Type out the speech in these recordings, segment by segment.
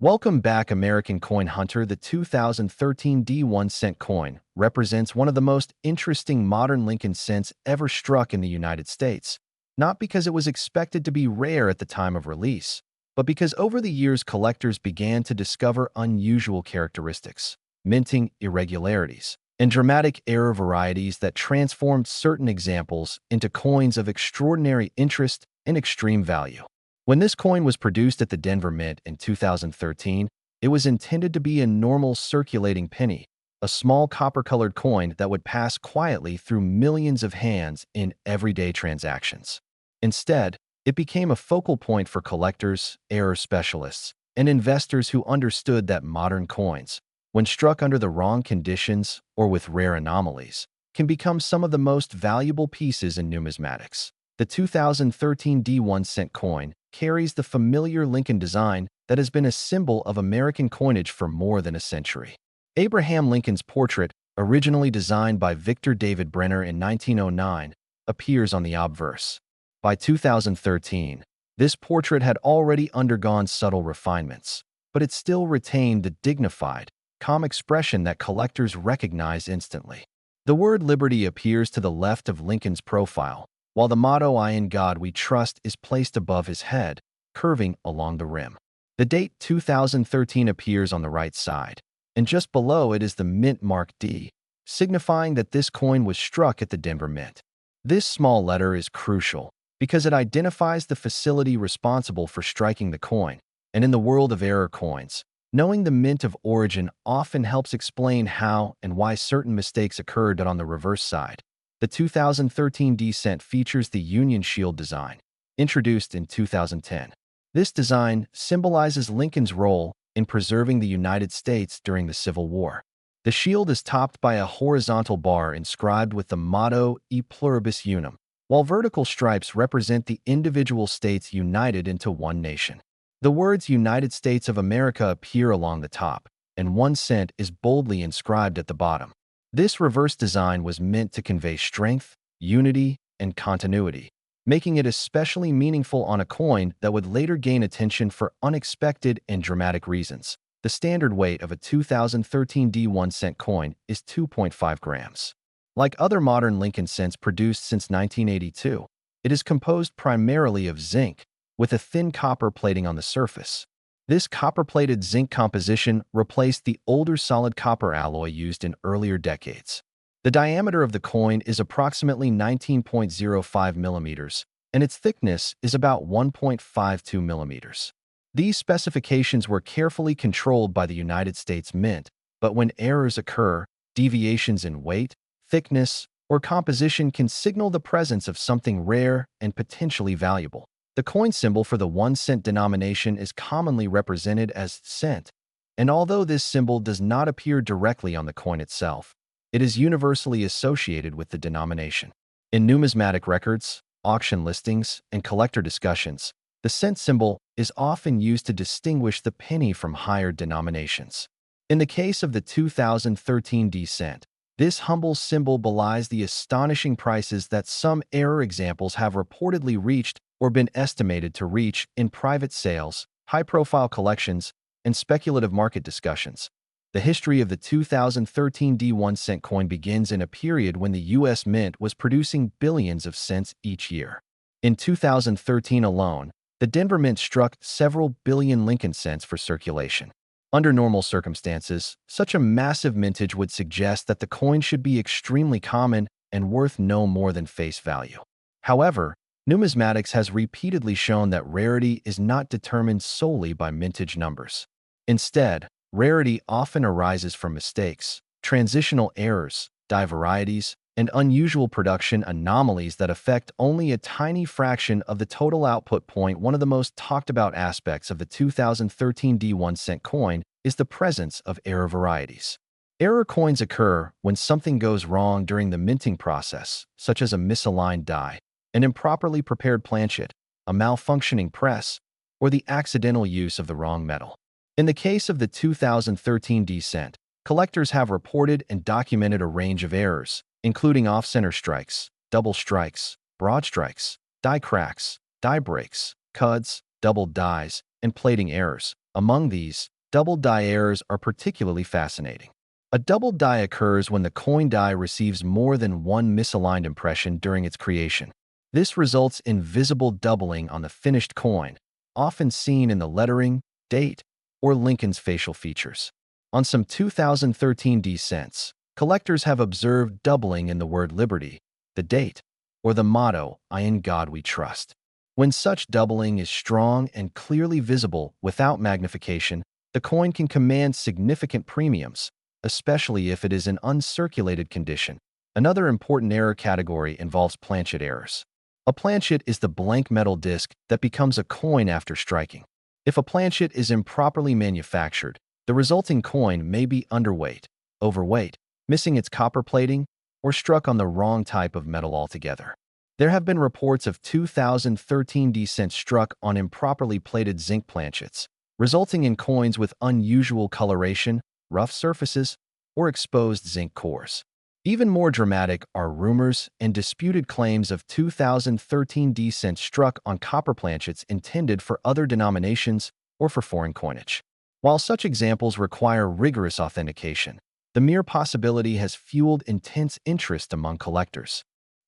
Welcome back, American Coin Hunter. The 2013 D1 cent coin represents one of the most interesting modern Lincoln cents ever struck in the United States, not because it was expected to be rare at the time of release, but because over the years collectors began to discover unusual characteristics, minting irregularities, and dramatic error varieties that transformed certain examples into coins of extraordinary interest and extreme value. When this coin was produced at the Denver Mint in 2013, it was intended to be a normal circulating penny, a small copper-colored coin that would pass quietly through millions of hands in everyday transactions. Instead, it became a focal point for collectors, error specialists, and investors who understood that modern coins, when struck under the wrong conditions or with rare anomalies, can become some of the most valuable pieces in numismatics. The 2013 D1 cent coin carries the familiar Lincoln design that has been a symbol of American coinage for more than a century. Abraham Lincoln's portrait, originally designed by Victor David Brenner in 1909, appears on the obverse. By 2013, this portrait had already undergone subtle refinements, but it still retained the dignified, calm expression that collectors recognize instantly. The word liberty appears to the left of Lincoln's profile, while the motto "I in God We Trust" is placed above his head, curving along the rim. The date 2013 appears on the right side, and just below it is the mint mark D, signifying that this coin was struck at the Denver Mint. This small letter is crucial because it identifies the facility responsible for striking the coin, and in the world of error coins, knowing the mint of origin often helps explain how and why certain mistakes occurred. On the reverse side, the 2013 D-cent features the Union Shield design, introduced in 2010. This design symbolizes Lincoln's role in preserving the United States during the Civil War. The shield is topped by a horizontal bar inscribed with the motto "E pluribus unum," while vertical stripes represent the individual states united into one nation. The words "United States of America" appear along the top, and 1 cent is boldly inscribed at the bottom. This reverse design was meant to convey strength, unity, and continuity, making it especially meaningful on a coin that would later gain attention for unexpected and dramatic reasons. The standard weight of a 2013 D1 cent coin is 2.5 grams. Like other modern Lincoln cents produced since 1982, it is composed primarily of zinc, with a thin copper plating on the surface. This copper-plated zinc composition replaced the older solid copper alloy used in earlier decades. The diameter of the coin is approximately 19.05 millimeters, and its thickness is about 1.52 millimeters. These specifications were carefully controlled by the United States Mint, but when errors occur, deviations in weight, thickness, or composition can signal the presence of something rare and potentially valuable. The coin symbol for the 1 cent denomination is commonly represented as cent, and although this symbol does not appear directly on the coin itself, it is universally associated with the denomination. In numismatic records, auction listings, and collector discussions, the cent symbol is often used to distinguish the penny from higher denominations. In the case of the 2013 D-cent, this humble symbol belies the astonishing prices that some error examples have reportedly reached or been estimated to reach in private sales, high-profile collections, and speculative market discussions. The history of the 2013 D1 cent coin begins in a period when the U.S. Mint was producing billions of cents each year. In 2013 alone, the Denver Mint struck several billion Lincoln cents for circulation. Under normal circumstances, such a massive mintage would suggest that the coin should be extremely common and worth no more than face value. However, numismatics has repeatedly shown that rarity is not determined solely by mintage numbers. Instead, rarity often arises from mistakes, transitional errors, die varieties, and unusual production anomalies that affect only a tiny fraction of the total output. One of the most talked about aspects of the 2013 D1 cent coin is the presence of error varieties. Error coins occur when something goes wrong during the minting process, such as a misaligned die, an improperly prepared planchet, a malfunctioning press, or the accidental use of the wrong metal. In the case of the 2013 D-cent, collectors have reported and documented a range of errors, including off-center strikes, double strikes, broad strikes, die cracks, die breaks, cuds, double dies, and plating errors. Among these, double die errors are particularly fascinating. A double die occurs when the coin die receives more than one misaligned impression during its creation. This results in visible doubling on the finished coin, often seen in the lettering, date, or Lincoln's facial features. On some 2013 D cents, collectors have observed doubling in the word liberty, the date, or the motto, "In God we trust." When such doubling is strong and clearly visible without magnification, the coin can command significant premiums, especially if it is in uncirculated condition. Another important error category involves planchet errors. A planchet is the blank metal disc that becomes a coin after striking. If a planchet is improperly manufactured, the resulting coin may be underweight, overweight, missing its copper plating, or struck on the wrong type of metal altogether. There have been reports of 2013 D cents struck on improperly plated zinc planchets, resulting in coins with unusual coloration, rough surfaces, or exposed zinc cores. Even more dramatic are rumors and disputed claims of 2013 D cents struck on copper planchets intended for other denominations or for foreign coinage. While such examples require rigorous authentication, the mere possibility has fueled intense interest among collectors.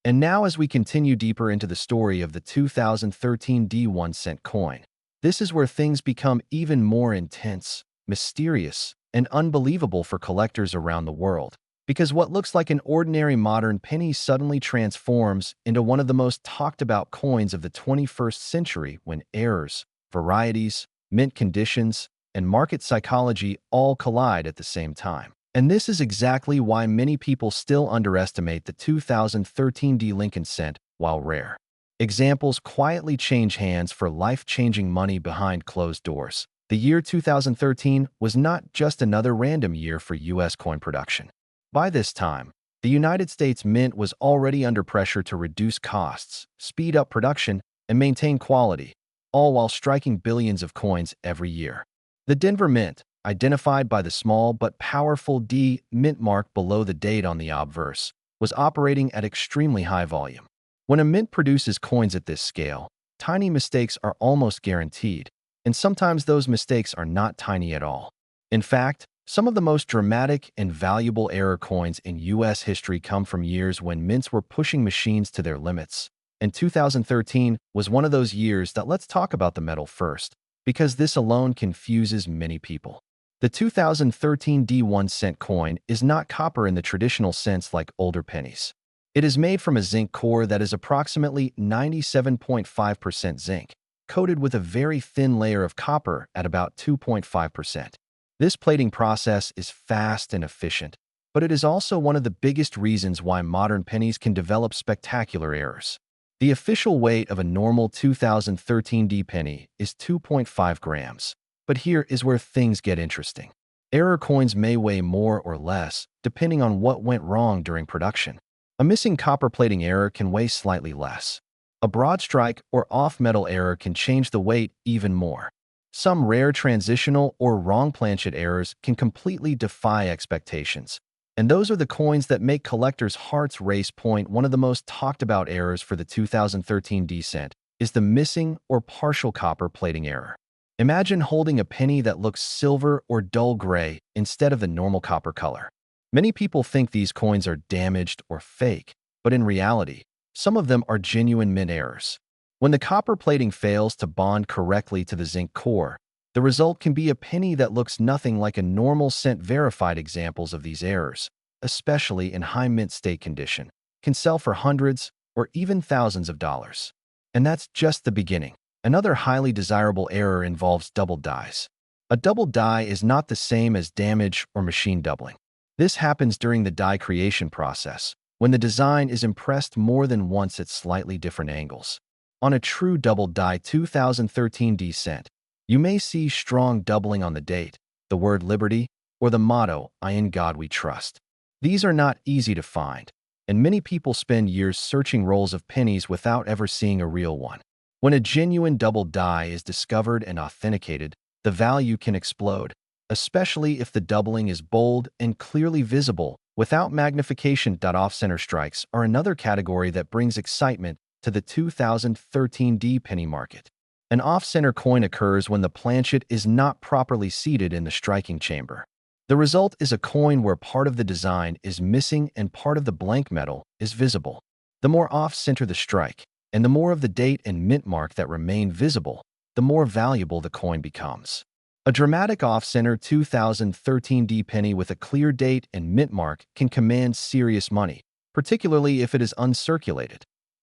And now, as we continue deeper into the story of the 2013 D 1 cent coin, this is where things become even more intense, mysterious, and unbelievable for collectors around the world. Because what looks like an ordinary modern penny suddenly transforms into one of the most talked about coins of the 21st century when errors, varieties, mint conditions, and market psychology all collide at the same time. And this is exactly why many people still underestimate the 2013 D Lincoln cent, while rare. Examples quietly change hands for life-changing money behind closed doors. The year 2013 was not just another random year for U.S. coin production. By this time, the United States Mint was already under pressure to reduce costs, speed up production, and maintain quality, all while striking billions of coins every year. The Denver Mint, identified by the small but powerful D mint mark below the date on the obverse, was operating at extremely high volume. When a mint produces coins at this scale, tiny mistakes are almost guaranteed, and sometimes those mistakes are not tiny at all. In fact, some of the most dramatic and valuable error coins in U.S. history come from years when mints were pushing machines to their limits. And 2013 was one of those years that let's talk about the metal first, because this alone confuses many people. The 2013 D 1 cent coin is not copper in the traditional sense like older pennies. It is made from a zinc core that is approximately 97.5% zinc, coated with a very thin layer of copper at about 2.5%. This plating process is fast and efficient, but it is also one of the biggest reasons why modern pennies can develop spectacular errors. The official weight of a normal 2013 D penny is 2.5 grams, but here is where things get interesting. Error coins may weigh more or less, depending on what went wrong during production. A missing copper plating error can weigh slightly less. A broad strike or off-metal error can change the weight even more. Some rare transitional or wrong planchet errors can completely defy expectations. And those are the coins that make collectors' hearts race. One of the most talked about errors for the 2013 D cent is the missing or partial copper plating error. Imagine holding a penny that looks silver or dull gray instead of the normal copper color. Many people think these coins are damaged or fake, but in reality, some of them are genuine mint errors. When the copper plating fails to bond correctly to the zinc core, the result can be a penny that looks nothing like a normal cent. Verified examples of these errors, especially in high mint state condition, can sell for hundreds or even thousands of dollars. And that's just the beginning. Another highly desirable error involves double dies. A double die is not the same as damage or machine doubling. This happens during the die creation process, when the design is impressed more than once at slightly different angles. On a true double die 2013 D cent, you may see strong doubling on the date, the word liberty, or the motto, "In God we trust." These are not easy to find, and many people spend years searching rolls of pennies without ever seeing a real one. When a genuine double die is discovered and authenticated, the value can explode, especially if the doubling is bold and clearly visible without magnification. Off-center strikes are another category that brings excitement to the 2013 D penny market. An off-center coin occurs when the planchet is not properly seated in the striking chamber. The result is a coin where part of the design is missing and part of the blank metal is visible. The more off-center the strike, and the more of the date and mint mark that remain visible, the more valuable the coin becomes. A dramatic off-center 2013 D penny with a clear date and mint mark can command serious money, particularly if it is uncirculated.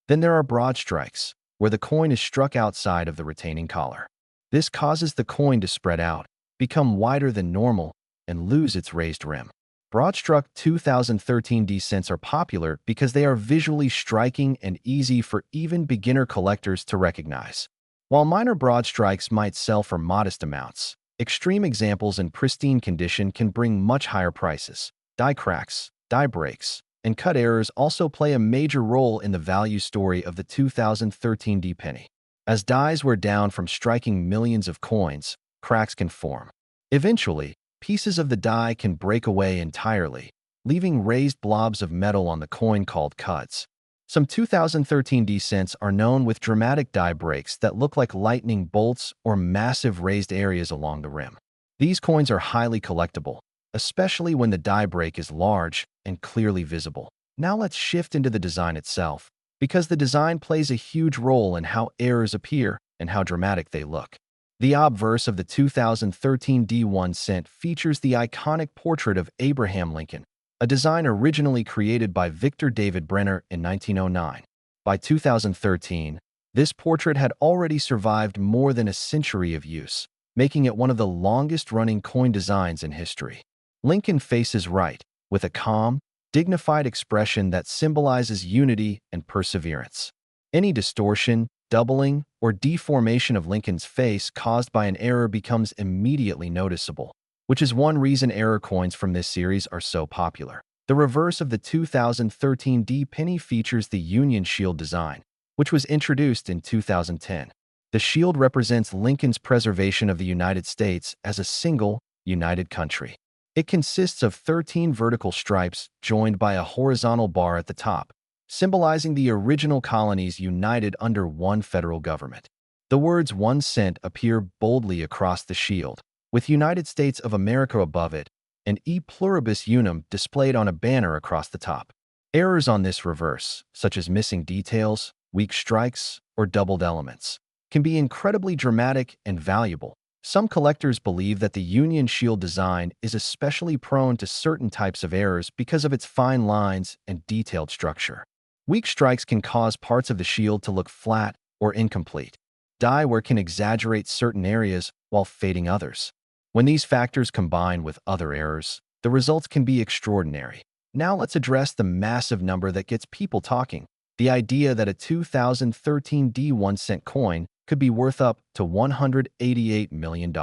Then there are broad strikes, where the coin is struck outside of the retaining collar. This causes the coin to spread out, become wider than normal, and lose its raised rim. Broad-struck 2013 D cents are popular because they are visually striking and easy for even beginner collectors to recognize. While minor broad strikes might sell for modest amounts, extreme examples in pristine condition can bring much higher prices. Die cracks, die breaks, and cut errors also play a major role in the value story of the 2013 D penny. As dies wear down from striking millions of coins, cracks can form. Eventually, pieces of the die can break away entirely, leaving raised blobs of metal on the coin called cuts. Some 2013 D cents are known with dramatic die breaks that look like lightning bolts or massive raised areas along the rim. These coins are highly collectible, especially when the die break is large and clearly visible. Now let's shift into the design itself, because the design plays a huge role in how errors appear and how dramatic they look. The obverse of the 2013 D1 cent features the iconic portrait of Abraham Lincoln, a design originally created by Victor David Brenner in 1909. By 2013, this portrait had already survived more than a century of use, making it one of the longest-running coin designs in history. Lincoln faces right, with a calm, dignified expression that symbolizes unity and perseverance. Any distortion, doubling, or deformation of Lincoln's face caused by an error becomes immediately noticeable, which is one reason error coins from this series are so popular. The reverse of the 2013 D penny features the Union Shield design, which was introduced in 2010. The shield represents Lincoln's preservation of the United States as a single, united country. It consists of 13 vertical stripes joined by a horizontal bar at the top, symbolizing the original colonies united under one federal government. The words 1 cent appear boldly across the shield, with United States of America above it, and E pluribus unum displayed on a banner across the top. Errors on this reverse, such as missing details, weak strikes, or doubled elements, can be incredibly dramatic and valuable. Some collectors believe that the Union Shield design is especially prone to certain types of errors because of its fine lines and detailed structure. Weak strikes can cause parts of the shield to look flat or incomplete. Die wear can exaggerate certain areas while fading others. When these factors combine with other errors, the results can be extraordinary. Now let's address the massive number that gets people talking: the idea that a 2013 D1 cent coin could be worth up to $188 million.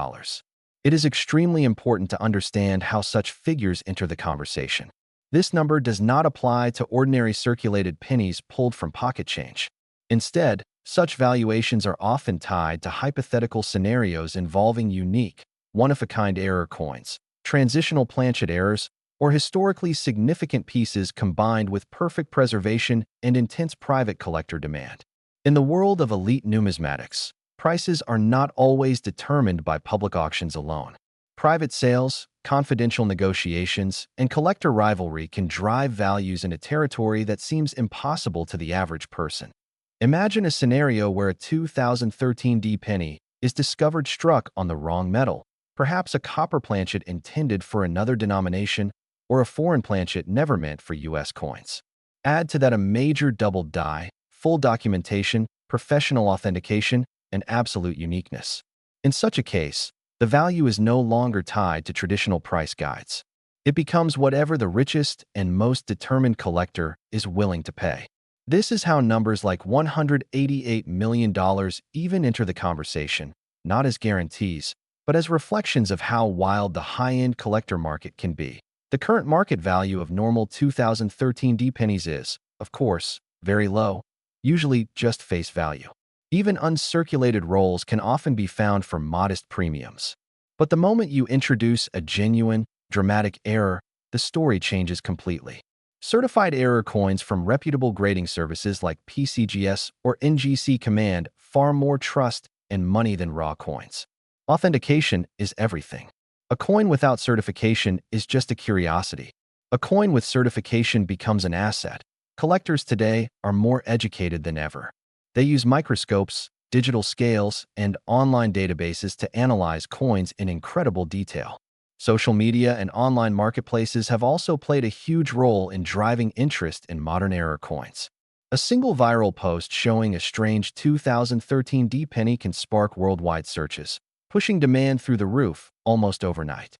It is extremely important to understand how such figures enter the conversation. This number does not apply to ordinary circulated pennies pulled from pocket change. Instead, such valuations are often tied to hypothetical scenarios involving unique, one-of-a-kind error coins, transitional planchet errors, or historically significant pieces combined with perfect preservation and intense private collector demand. In the world of elite numismatics, prices are not always determined by public auctions alone. Private sales, confidential negotiations, and collector rivalry can drive values in a territory that seems impossible to the average person. Imagine a scenario where a 2013 D penny is discovered struck on the wrong metal, perhaps a copper planchet intended for another denomination or a foreign planchet never meant for U.S. coins. Add to that a major doubled die, full documentation, professional authentication, and absolute uniqueness. In such a case, the value is no longer tied to traditional price guides. It becomes whatever the richest and most determined collector is willing to pay. This is how numbers like $188 million even enter the conversation, not as guarantees, but as reflections of how wild the high-end collector market can be. The current market value of normal 2013 D pennies is, of course, very low, usually just face value. Even uncirculated rolls can often be found for modest premiums. But the moment you introduce a genuine, dramatic error, the story changes completely. Certified error coins from reputable grading services like PCGS or NGC command far more trust and money than raw coins. Authentication is everything. A coin without certification is just a curiosity. A coin with certification becomes an asset. Collectors today are more educated than ever. They use microscopes, digital scales, and online databases to analyze coins in incredible detail. Social media and online marketplaces have also played a huge role in driving interest in modern-era coins. A single viral post showing a strange 2013 D penny can spark worldwide searches, pushing demand through the roof almost overnight.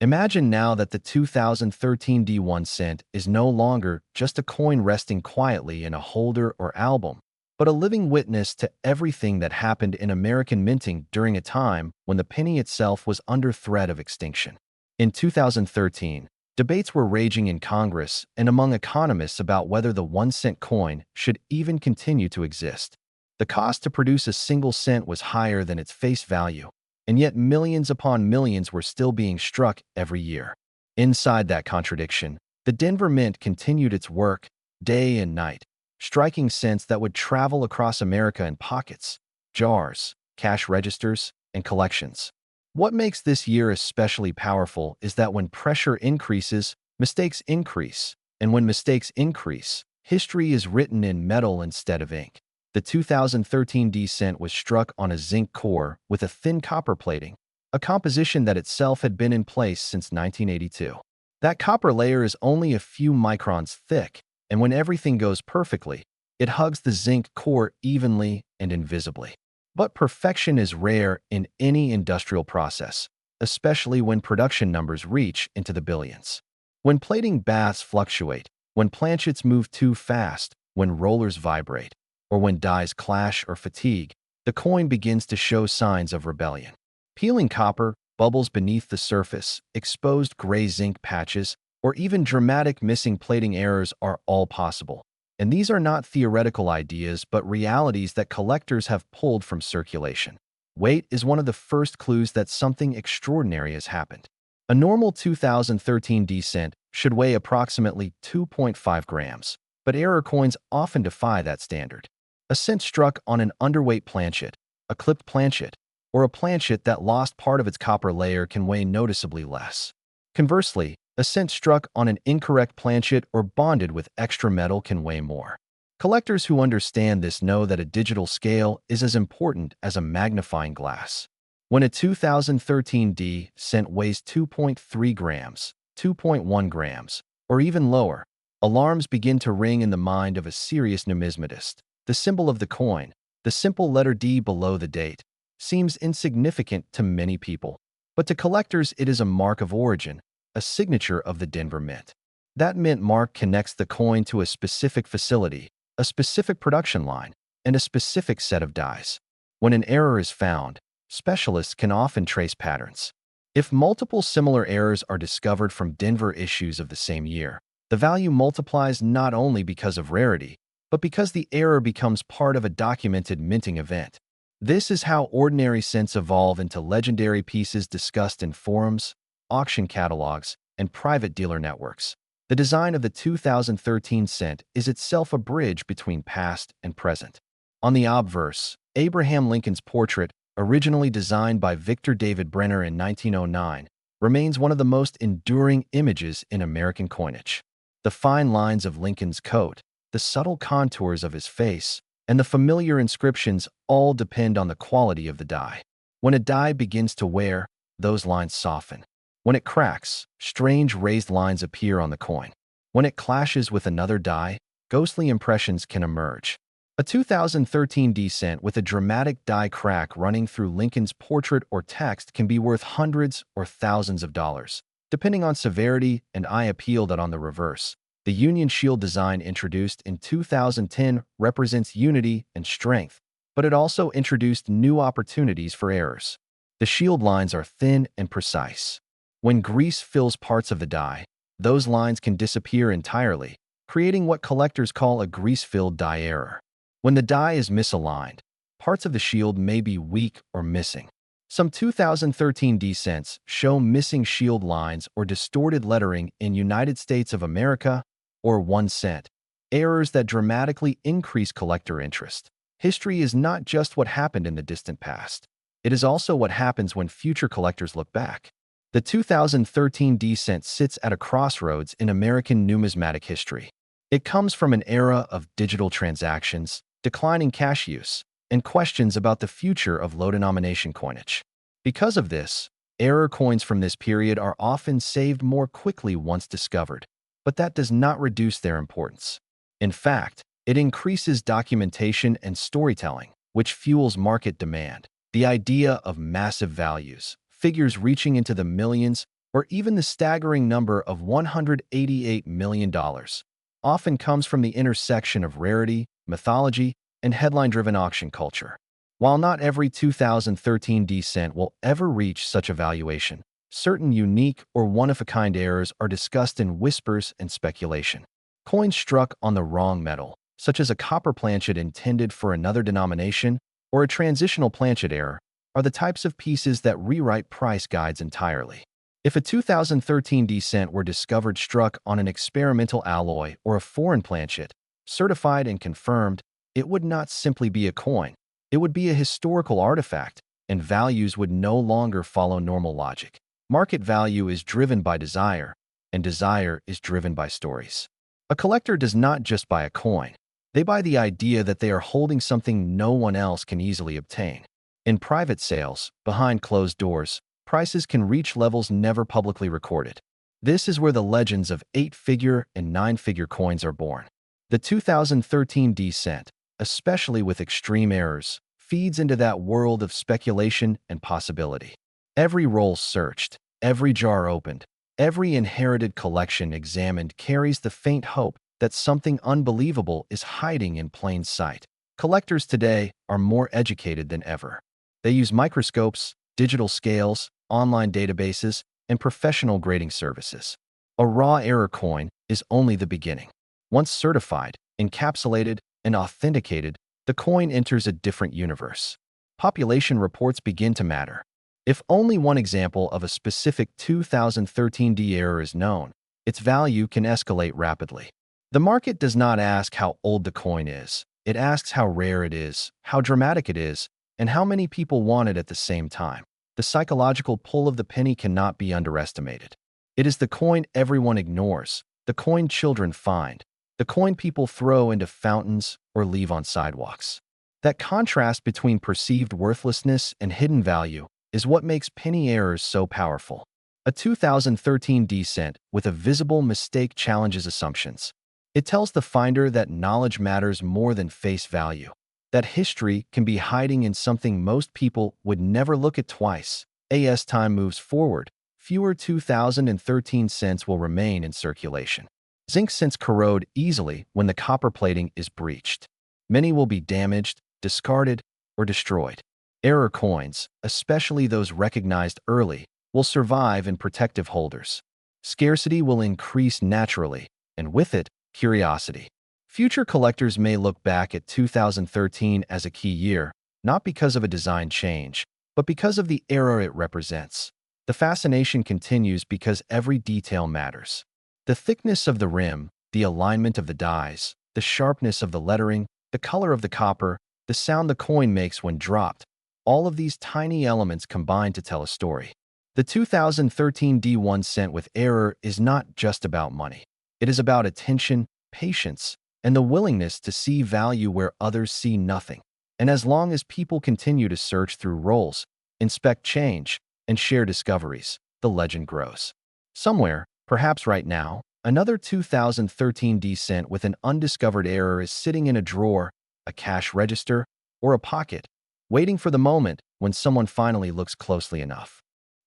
Imagine now that the 2013 D1 cent is no longer just a coin resting quietly in a holder or album, but a living witness to everything that happened in American minting during a time when the penny itself was under threat of extinction. In 2013, debates were raging in Congress and among economists about whether the 1-cent coin should even continue to exist. The cost to produce a single cent was higher than its face value, and yet millions upon millions were still being struck every year. Inside that contradiction, the Denver Mint continued its work day and night, striking cents that would travel across America in pockets, jars, cash registers, and collections. What makes this year especially powerful is that when pressure increases, mistakes increase, and when mistakes increase, history is written in metal instead of ink. The 2013 D cent was struck on a zinc core with a thin copper plating, a composition that itself had been in place since 1982. That copper layer is only a few microns thick, and when everything goes perfectly, it hugs the zinc core evenly and invisibly. But perfection is rare in any industrial process, especially when production numbers reach into the billions. When plating baths fluctuate, when planchets move too fast, when rollers vibrate, or when dies clash or fatigue, the coin begins to show signs of rebellion. Peeling copper, bubbles beneath the surface, exposed gray zinc patches, or even dramatic missing plating errors are all possible. And these are not theoretical ideas, but realities that collectors have pulled from circulation. Weight is one of the first clues that something extraordinary has happened. A normal 2013 D cent should weigh approximately 2.5 grams, but error coins often defy that standard. A cent struck on an underweight planchet, a clipped planchet, or a planchet that lost part of its copper layer can weigh noticeably less. Conversely, a cent struck on an incorrect planchet or bonded with extra metal can weigh more. Collectors who understand this know that a digital scale is as important as a magnifying glass. When a 2013 D cent weighs 2.3 grams, 2.1 grams, or even lower, alarms begin to ring in the mind of a serious numismatist. The symbol of the coin, the simple letter D below the date, seems insignificant to many people. But to collectors, it is a mark of origin, a signature of the Denver Mint. That mint mark connects the coin to a specific facility, a specific production line, and a specific set of dies. When an error is found, specialists can often trace patterns. If multiple similar errors are discovered from Denver issues of the same year, the value multiplies not only because of rarity, but because the error becomes part of a documented minting event. This is how ordinary cents evolve into legendary pieces discussed in forums, auction catalogs, and private dealer networks. The design of the 2013 cent is itself a bridge between past and present. On the obverse, Abraham Lincoln's portrait, originally designed by Victor David Brenner in 1909, remains one of the most enduring images in American coinage. The fine lines of Lincoln's coat, the subtle contours of his face, and the familiar inscriptions all depend on the quality of the die. When a die begins to wear, those lines soften. When it cracks, strange raised lines appear on the coin. When it clashes with another die, ghostly impressions can emerge. A 2013 D cent with a dramatic die crack running through Lincoln's portrait or text can be worth hundreds or thousands of dollars, depending on severity and eye appeal. That on the reverse, the Union Shield design introduced in 2010 represents unity and strength, but it also introduced new opportunities for errors. The shield lines are thin and precise. When grease fills parts of the die, those lines can disappear entirely, creating what collectors call a grease-filled die error. When the die is misaligned, parts of the shield may be weak or missing. Some 2013 D cents show missing shield lines or distorted lettering in United States of America or 1 cent, errors that dramatically increase collector interest. History is not just what happened in the distant past. It is also what happens when future collectors look back. The 2013 cent sits at a crossroads in American numismatic history. It comes from an era of digital transactions, declining cash use, and questions about the future of low-denomination coinage. Because of this, error coins from this period are often saved more quickly once discovered, but that does not reduce their importance. In fact, it increases documentation and storytelling, which fuels market demand. The idea of massive values, figures reaching into the millions, or even the staggering number of $188 million, often comes from the intersection of rarity, mythology, and headline-driven auction culture. While not every 2013 cent will ever reach such a valuation, certain unique or one-of-a-kind errors are discussed in whispers and speculation. Coins struck on the wrong metal, such as a copper planchet intended for another denomination or a transitional planchet error, are the types of pieces that rewrite price guides entirely. If a 2013 cent were discovered struck on an experimental alloy or a foreign planchet, certified and confirmed, it would not simply be a coin. It would be a historical artifact, and values would no longer follow normal logic. Market value is driven by desire, and desire is driven by stories. A collector does not just buy a coin. They buy the idea that they are holding something no one else can easily obtain. In private sales, behind closed doors, prices can reach levels never publicly recorded. This is where the legends of 8-figure and 9-figure coins are born. The 2013 cent, especially with extreme errors, feeds into that world of speculation and possibility. Every roll searched, every jar opened, every inherited collection examined carries the faint hope that something unbelievable is hiding in plain sight. Collectors today are more educated than ever. They use microscopes, digital scales, online databases, and professional grading services. A raw error coin is only the beginning. Once certified, encapsulated, and authenticated, the coin enters a different universe. Population reports begin to matter. If only one example of a specific 2013 error is known, its value can escalate rapidly. The market does not ask how old the coin is. It asks how rare it is, how dramatic it is, and how many people want it at the same time. The psychological pull of the penny cannot be underestimated. It is the coin everyone ignores, the coin children find, the coin people throw into fountains or leave on sidewalks. That contrast between perceived worthlessness and hidden value is what makes penny errors so powerful. A 2013 cent with a visible mistake challenges assumptions. It tells the finder that knowledge matters more than face value, that history can be hiding in something most people would never look at twice. As time moves forward, fewer 2013 cents will remain in circulation. Zinc cents corrode easily when the copper plating is breached. Many will be damaged, discarded, or destroyed. Error coins, especially those recognized early, will survive in protective holders. Scarcity will increase naturally, and with it, curiosity. Future collectors may look back at 2013 as a key year, not because of a design change, but because of the era it represents. The fascination continues because every detail matters. The thickness of the rim, the alignment of the dies, the sharpness of the lettering, the color of the copper, the sound the coin makes when dropped, all of these tiny elements combine to tell a story. The 2013 1 cent with error is not just about money. It is about attention, patience, and the willingness to see value where others see nothing. And as long as people continue to search through rolls, inspect change, and share discoveries, the legend grows. Somewhere, perhaps right now, another 2013 cent with an undiscovered error is sitting in a drawer, a cash register, or a pocket, waiting for the moment when someone finally looks closely enough.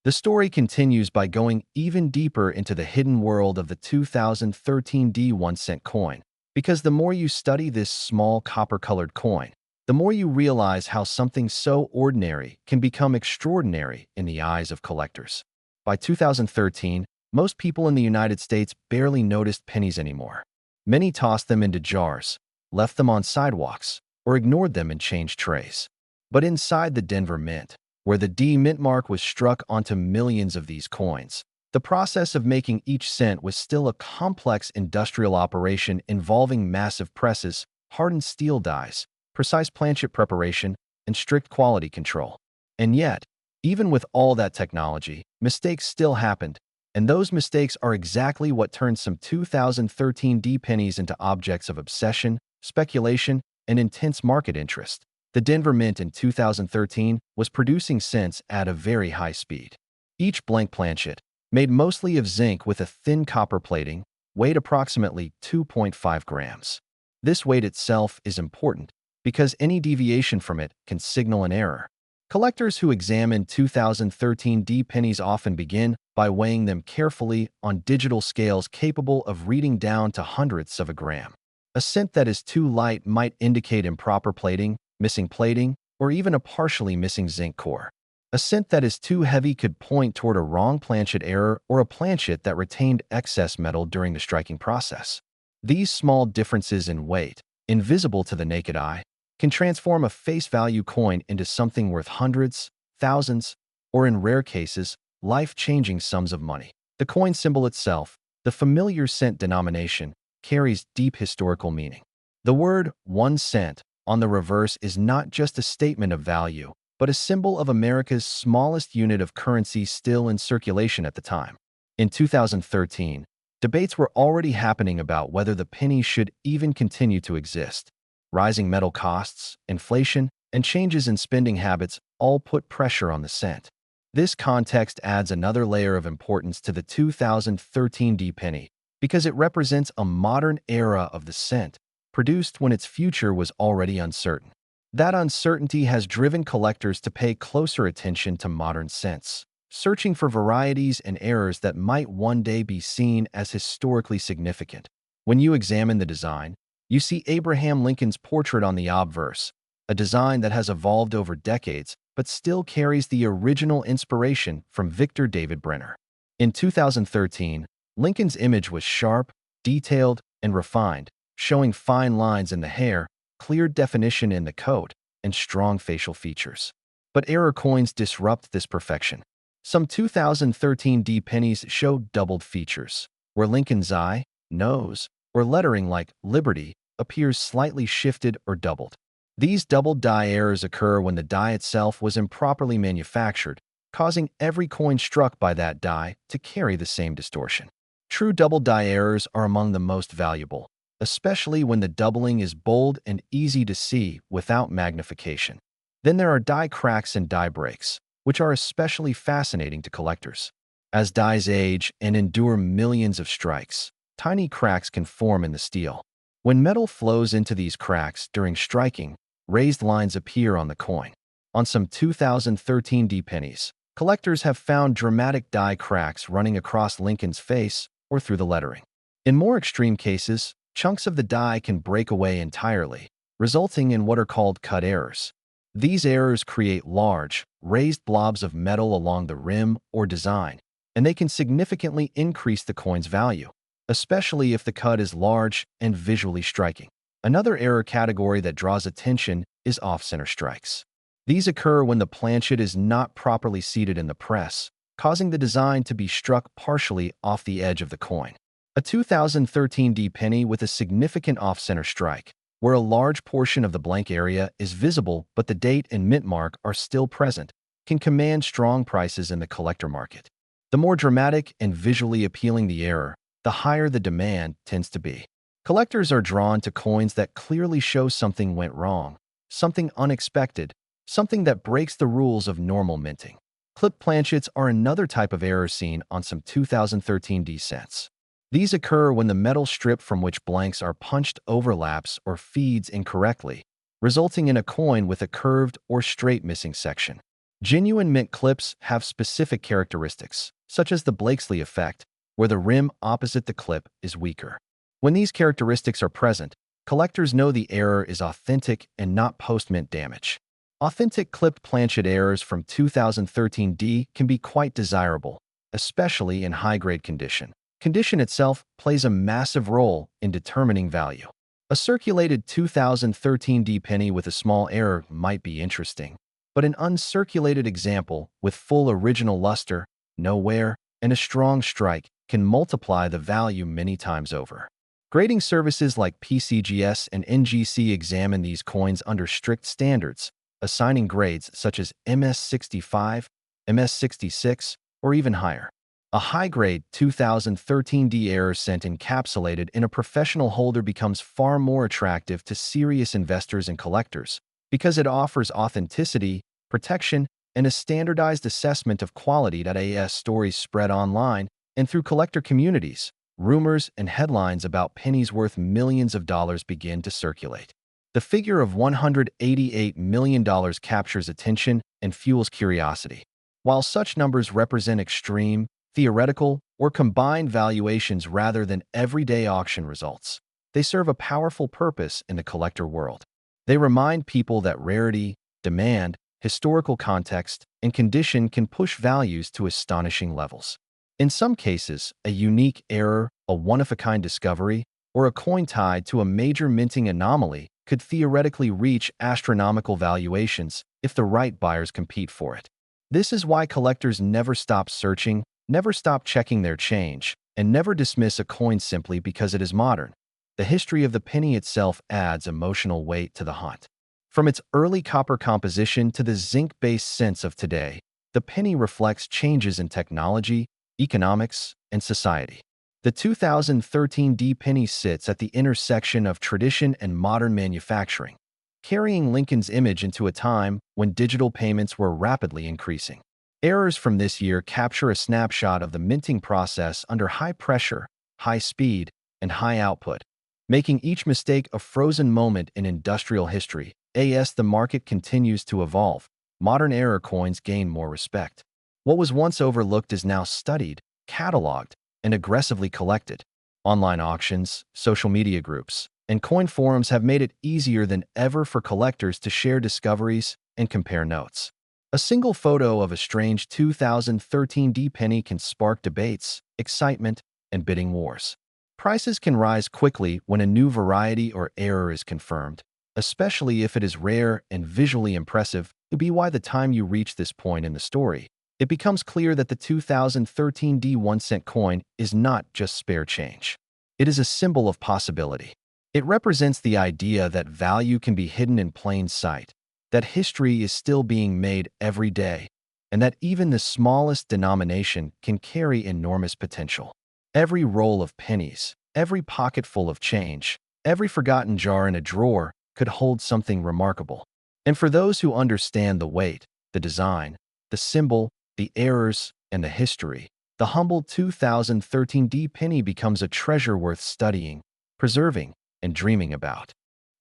The story continues by going even deeper into the hidden world of the 2013 1 cent coin, because the more you study this small copper-colored coin, the more you realize how something so ordinary can become extraordinary in the eyes of collectors. By 2013, most people in the United States barely noticed pennies anymore. Many tossed them into jars, left them on sidewalks, or ignored them in change trays. But inside the Denver Mint, where the D mint mark was struck onto millions of these coins, the process of making each cent was still a complex industrial operation involving massive presses, hardened steel dies, precise planchet preparation, and strict quality control. And yet, even with all that technology, mistakes still happened, and those mistakes are exactly what turned some 2013 D pennies into objects of obsession, speculation, and intense market interest. The Denver Mint in 2013 was producing cents at a very high speed. Each blank planchet, made mostly of zinc with a thin copper plating, weighed approximately 2.5 grams. This weight itself is important because any deviation from it can signal an error. Collectors who examine 2013 D pennies often begin by weighing them carefully on digital scales capable of reading down to hundredths of a gram. A cent that is too light might indicate improper plating, missing plating, or even a partially missing zinc core. A cent that is too heavy could point toward a wrong planchet error or a planchet that retained excess metal during the striking process. These small differences in weight, invisible to the naked eye, can transform a face value coin into something worth hundreds, thousands, or in rare cases, life-changing sums of money. The coin symbol itself, the familiar cent denomination, carries deep historical meaning. The word 1 cent on the reverse is not just a statement of value, but a symbol of America's smallest unit of currency still in circulation at the time. In 2013, debates were already happening about whether the penny should even continue to exist. Rising metal costs, inflation, and changes in spending habits all put pressure on the cent. This context adds another layer of importance to the 2013 D penny because it represents a modern era of the cent, produced when its future was already uncertain. That uncertainty has driven collectors to pay closer attention to modern cents, searching for varieties and errors that might one day be seen as historically significant. When you examine the design, you see Abraham Lincoln's portrait on the obverse, a design that has evolved over decades but still carries the original inspiration from Victor David Brenner. In 2013, Lincoln's image was sharp, detailed, and refined, showing fine lines in the hair, clear definition in the coat, and strong facial features. But error coins disrupt this perfection. Some 2013 D pennies show doubled features, where Lincoln's eye, nose, or lettering like Liberty appears slightly shifted or doubled. These doubled die errors occur when the die itself was improperly manufactured, causing every coin struck by that die to carry the same distortion. True double die errors are among the most valuable, especially when the doubling is bold and easy to see without magnification. Then there are die cracks and die breaks, which are especially fascinating to collectors. As dies age and endure millions of strikes, tiny cracks can form in the steel. When metal flows into these cracks during striking, raised lines appear on the coin. On some 2013 D pennies, collectors have found dramatic die cracks running across Lincoln's face or through the lettering. In more extreme cases, chunks of the die can break away entirely, resulting in what are called cut errors. These errors create large, raised blobs of metal along the rim or design, and they can significantly increase the coin's value, especially if the cut is large and visually striking. Another error category that draws attention is off-center strikes. These occur when the planchet is not properly seated in the press, causing the design to be struck partially off the edge of the coin. A 2013 D penny with a significant off-center strike, where a large portion of the blank area is visible but the date and mint mark are still present, can command strong prices in the collector market. The more dramatic and visually appealing the error, the higher the demand tends to be. Collectors are drawn to coins that clearly show something went wrong, something unexpected, something that breaks the rules of normal minting. Clipped planchets are another type of error seen on some 2013 D cents. These occur when the metal strip from which blanks are punched overlaps or feeds incorrectly, resulting in a coin with a curved or straight missing section. Genuine mint clips have specific characteristics, such as the Blakesley effect, where the rim opposite the clip is weaker. When these characteristics are present, collectors know the error is authentic and not post-mint damage. Authentic clipped planchet errors from 2013 D can be quite desirable, especially in high-grade condition. Condition itself plays a massive role in determining value. A circulated 2013 D penny with a small error might be interesting, but an uncirculated example with full original luster, no wear, and a strong strike can multiply the value many times over. Grading services like PCGS and NGC examine these coins under strict standards, assigning grades such as MS65, MS66, or even higher. A high-grade 2013D error cent encapsulated in a professional holder becomes far more attractive to serious investors and collectors because it offers authenticity, protection, and a standardized assessment of quality. As stories spread online and through collector communities, rumors and headlines about pennies worth millions of dollars begin to circulate. The figure of $188 million captures attention and fuels curiosity. While such numbers represent extreme, theoretical, or combined valuations rather than everyday auction results, they serve a powerful purpose in the collector world. They remind people that rarity, demand, historical context, and condition can push values to astonishing levels. In some cases, a unique error, a one-of-a-kind discovery, or a coin tied to a major minting anomaly could theoretically reach astronomical valuations if the right buyers compete for it. This is why collectors never stop searching, never stop checking their change, and never dismiss a coin simply because it is modern. The history of the penny itself adds emotional weight to the hunt. From its early copper composition to the zinc-based cents of today, the penny reflects changes in technology, economics, and society. The 2013 D penny sits at the intersection of tradition and modern manufacturing, carrying Lincoln's image into a time when digital payments were rapidly increasing. Errors from this year capture a snapshot of the minting process under high pressure, high speed, and high output, making each mistake a frozen moment in industrial history. As the market continues to evolve, modern error coins gain more respect. What was once overlooked is now studied, cataloged, and aggressively collected. Online auctions, social media groups, and coin forums have made it easier than ever for collectors to share discoveries and compare notes. A single photo of a strange 2013 D penny can spark debates, excitement, and bidding wars. Prices can rise quickly when a new variety or error is confirmed, especially if it is rare and visually impressive. By the time you reach this point in the story, it becomes clear that the 2013 D 1-cent coin is not just spare change. It is a symbol of possibility. It represents the idea that value can be hidden in plain sight, that history is still being made every day, and that even the smallest denomination can carry enormous potential. Every roll of pennies, every pocketful of change, every forgotten jar in a drawer could hold something remarkable. And for those who understand the weight, the design, the symbol, the errors, and the history, the humble 2013 D penny becomes a treasure worth studying, preserving, and dreaming about.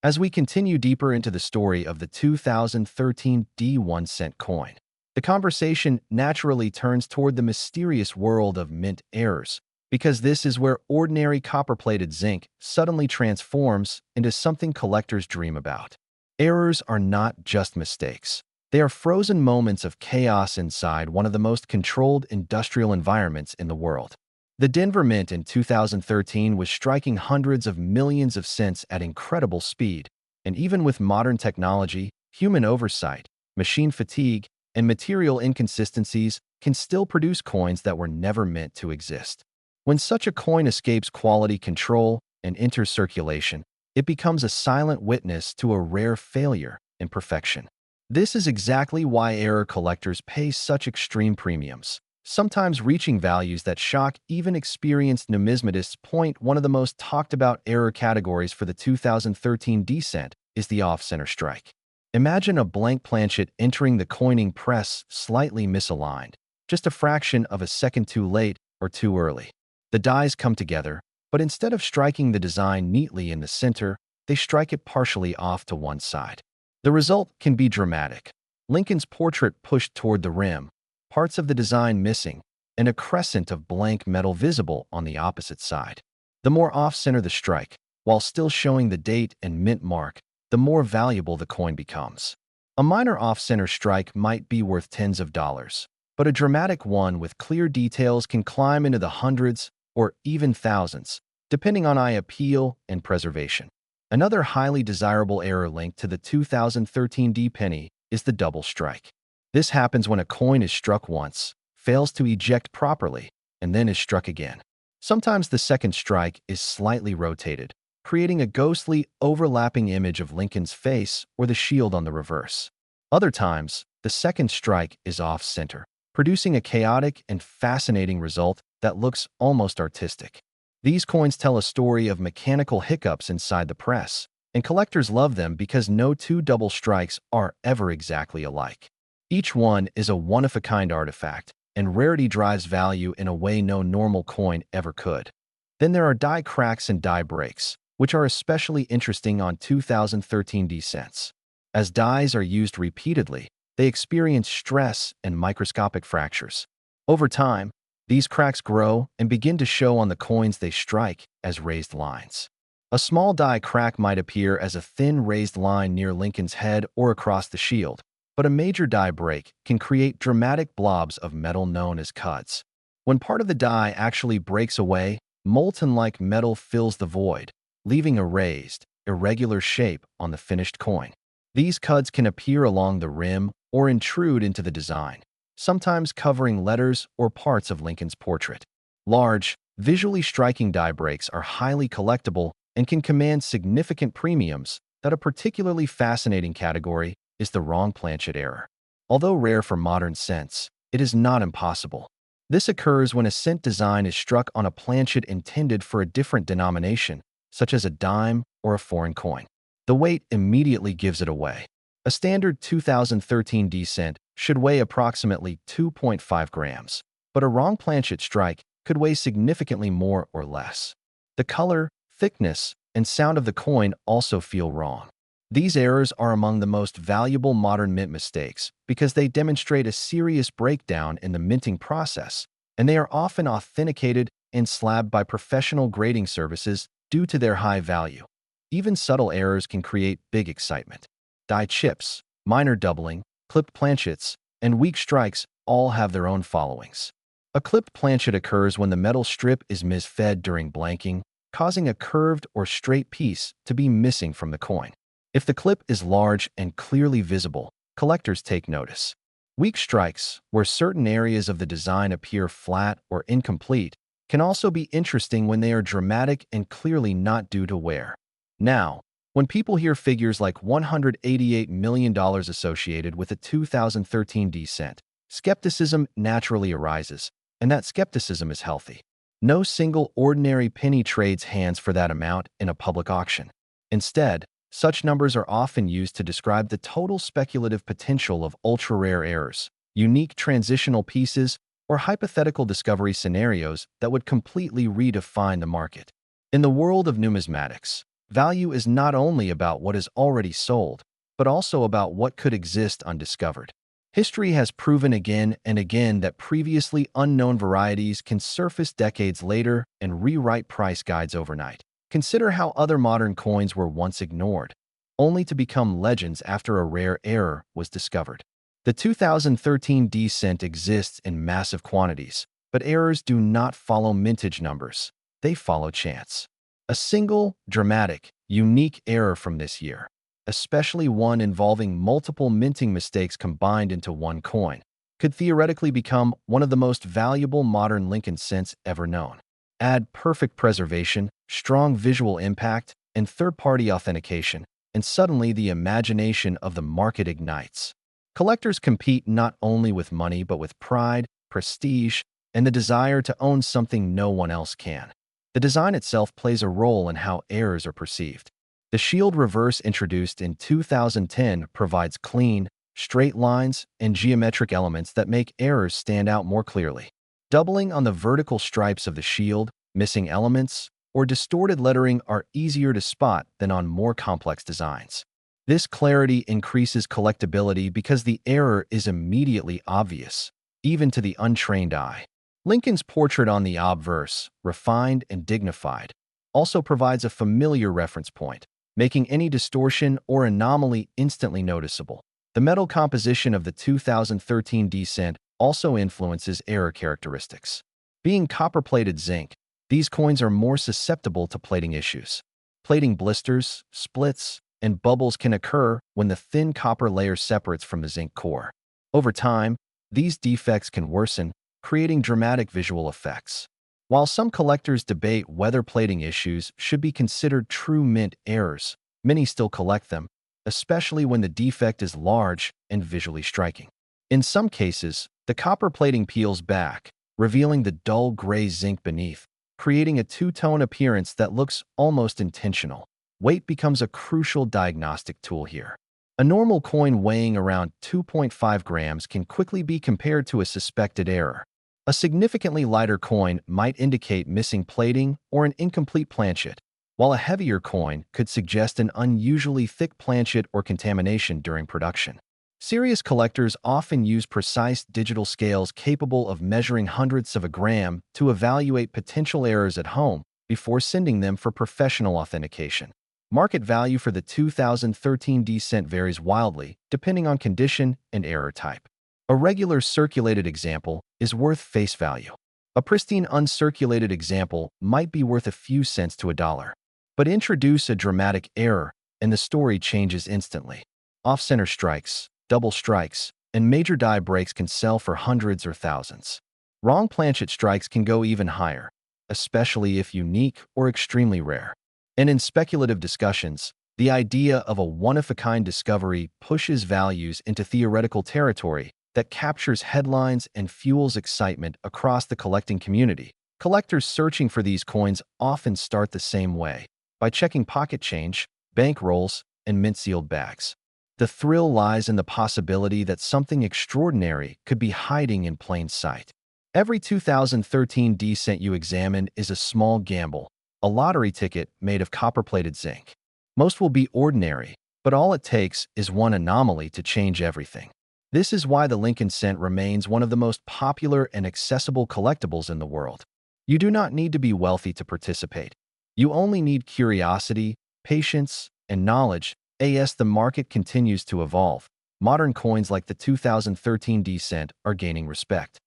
As we continue deeper into the story of the 2013 D 1-cent coin, the conversation naturally turns toward the mysterious world of mint errors, because this is where ordinary copper-plated zinc suddenly transforms into something collectors dream about. Errors are not just mistakes. They are frozen moments of chaos inside one of the most controlled industrial environments in the world. The Denver Mint in 2013 was striking hundreds of millions of cents at incredible speed, and even with modern technology, human oversight, machine fatigue, and material inconsistencies can still produce coins that were never meant to exist. When such a coin escapes quality control and enters circulation, it becomes a silent witness to a rare failure in perfection. This is exactly why error collectors pay such extreme premiums, sometimes reaching values that shock even experienced numismatists. One of the most talked about error categories for the 2013 D cent is the off-center strike. Imagine a blank planchet entering the coining press slightly misaligned, just a fraction of a second too late or too early. The dies come together, but instead of striking the design neatly in the center, they strike it partially off to one side. The result can be dramatic. Lincoln's portrait pushed toward the rim, parts of the design missing, and a crescent of blank metal visible on the opposite side. The more off-center the strike, while still showing the date and mint mark, the more valuable the coin becomes. A minor off-center strike might be worth tens of dollars, but a dramatic one with clear details can climb into the hundreds or even thousands, depending on eye appeal and preservation. Another highly desirable error linked to the 2013 D penny is the double strike. This happens when a coin is struck once, fails to eject properly, and then is struck again. Sometimes the second strike is slightly rotated, creating a ghostly, overlapping image of Lincoln's face or the shield on the reverse. Other times, the second strike is off-center, producing a chaotic and fascinating result that looks almost artistic. These coins tell a story of mechanical hiccups inside the press, and collectors love them because no two double strikes are ever exactly alike. Each one is a one-of-a-kind artifact, and rarity drives value in a way no normal coin ever could. Then there are die cracks and die breaks, which are especially interesting on 2013 D cents. As dies are used repeatedly, they experience stress and microscopic fractures. Over time, these cracks grow and begin to show on the coins they strike as raised lines. A small die crack might appear as a thin raised line near Lincoln's head or across the shield, but a major die break can create dramatic blobs of metal known as cuds. When part of the die actually breaks away, molten-like metal fills the void, leaving a raised, irregular shape on the finished coin. These cuds can appear along the rim or intrude into the design, sometimes covering letters or parts of Lincoln's portrait. Large, visually striking die breaks are highly collectible and can command significant premiums. That a particularly fascinating category is the wrong planchet error. Although rare for modern cents, it is not impossible. This occurs when a cent design is struck on a planchet intended for a different denomination, such as a dime or a foreign coin. The weight immediately gives it away. A standard 2013 D cent should weigh approximately 2.5 grams, but a wrong planchet strike could weigh significantly more or less. The color, thickness, and sound of the coin also feel wrong. These errors are among the most valuable modern mint mistakes because they demonstrate a serious breakdown in the minting process, and they are often authenticated and slabbed by professional grading services due to their high value. Even subtle errors can create big excitement. Die chips, minor doubling, clipped planchets, and weak strikes all have their own followings. A clipped planchet occurs when the metal strip is misfed during blanking, causing a curved or straight piece to be missing from the coin. If the clip is large and clearly visible, collectors take notice. Weak strikes, where certain areas of the design appear flat or incomplete, can also be interesting when they are dramatic and clearly not due to wear. Now, when people hear figures like $188 million associated with a 2013 D cent, skepticism naturally arises, and that skepticism is healthy. No single ordinary penny trades hands for that amount in a public auction. Instead, such numbers are often used to describe the total speculative potential of ultra-rare errors, unique transitional pieces, or hypothetical discovery scenarios that would completely redefine the market. In the world of numismatics, value is not only about what is already sold, but also about what could exist undiscovered. History has proven again and again that previously unknown varieties can surface decades later and rewrite price guides overnight. Consider how other modern coins were once ignored, only to become legends after a rare error was discovered. The 2013 D cent exists in massive quantities, but errors do not follow mintage numbers. They follow chance. A single, dramatic, unique error from this year, especially one involving multiple minting mistakes combined into one coin, could theoretically become one of the most valuable modern Lincoln cents ever known. Add perfect preservation, strong visual impact, and third-party authentication, and suddenly the imagination of the market ignites. Collectors compete not only with money but with pride, prestige, and the desire to own something no one else can. The design itself plays a role in how errors are perceived. The shield reverse introduced in 2010 provides clean, straight lines and geometric elements that make errors stand out more clearly. Doubling on the vertical stripes of the shield, missing elements, or distorted lettering are easier to spot than on more complex designs. This clarity increases collectability because the error is immediately obvious, even to the untrained eye. Lincoln's portrait on the obverse, refined and dignified, also provides a familiar reference point, making any distortion or anomaly instantly noticeable. The metal composition of the 2013 D cent also influences error characteristics. Being copper-plated zinc, these coins are more susceptible to plating issues. Plating blisters, splits, and bubbles can occur when the thin copper layer separates from the zinc core. Over time, these defects can worsen, creating dramatic visual effects. While some collectors debate whether plating issues should be considered true mint errors, many still collect them, especially when the defect is large and visually striking. In some cases, the copper plating peels back, revealing the dull gray zinc beneath, creating a two-tone appearance that looks almost intentional. Weight becomes a crucial diagnostic tool here. A normal coin weighing around 2.5 grams can quickly be compared to a suspected error. A significantly lighter coin might indicate missing plating or an incomplete planchet, while a heavier coin could suggest an unusually thick planchet or contamination during production. Serious collectors often use precise digital scales capable of measuring hundredths of a gram to evaluate potential errors at home before sending them for professional authentication. Market value for the 2013 decent varies wildly, depending on condition and error type. A regular circulated example is worth face value. A pristine uncirculated example might be worth a few cents to a dollar. But introduce a dramatic error, and the story changes instantly. Off-center strikes, double strikes, and major die breaks can sell for hundreds or thousands. Wrong planchet strikes can go even higher, especially if unique or extremely rare. And in speculative discussions, the idea of a one-of-a-kind discovery pushes values into theoretical territory that captures headlines and fuels excitement across the collecting community. Collectors searching for these coins often start the same way, by checking pocket change, bank rolls, and mint-sealed bags. The thrill lies in the possibility that something extraordinary could be hiding in plain sight. Every 2013 decent you examine is a small gamble, a lottery ticket made of copper-plated zinc. Most will be ordinary, but all it takes is one anomaly to change everything. This is why the Lincoln Cent remains one of the most popular and accessible collectibles in the world. You do not need to be wealthy to participate. You only need curiosity, patience, and knowledge. As the market continues to evolve, modern coins like the 2013 decent are gaining respect.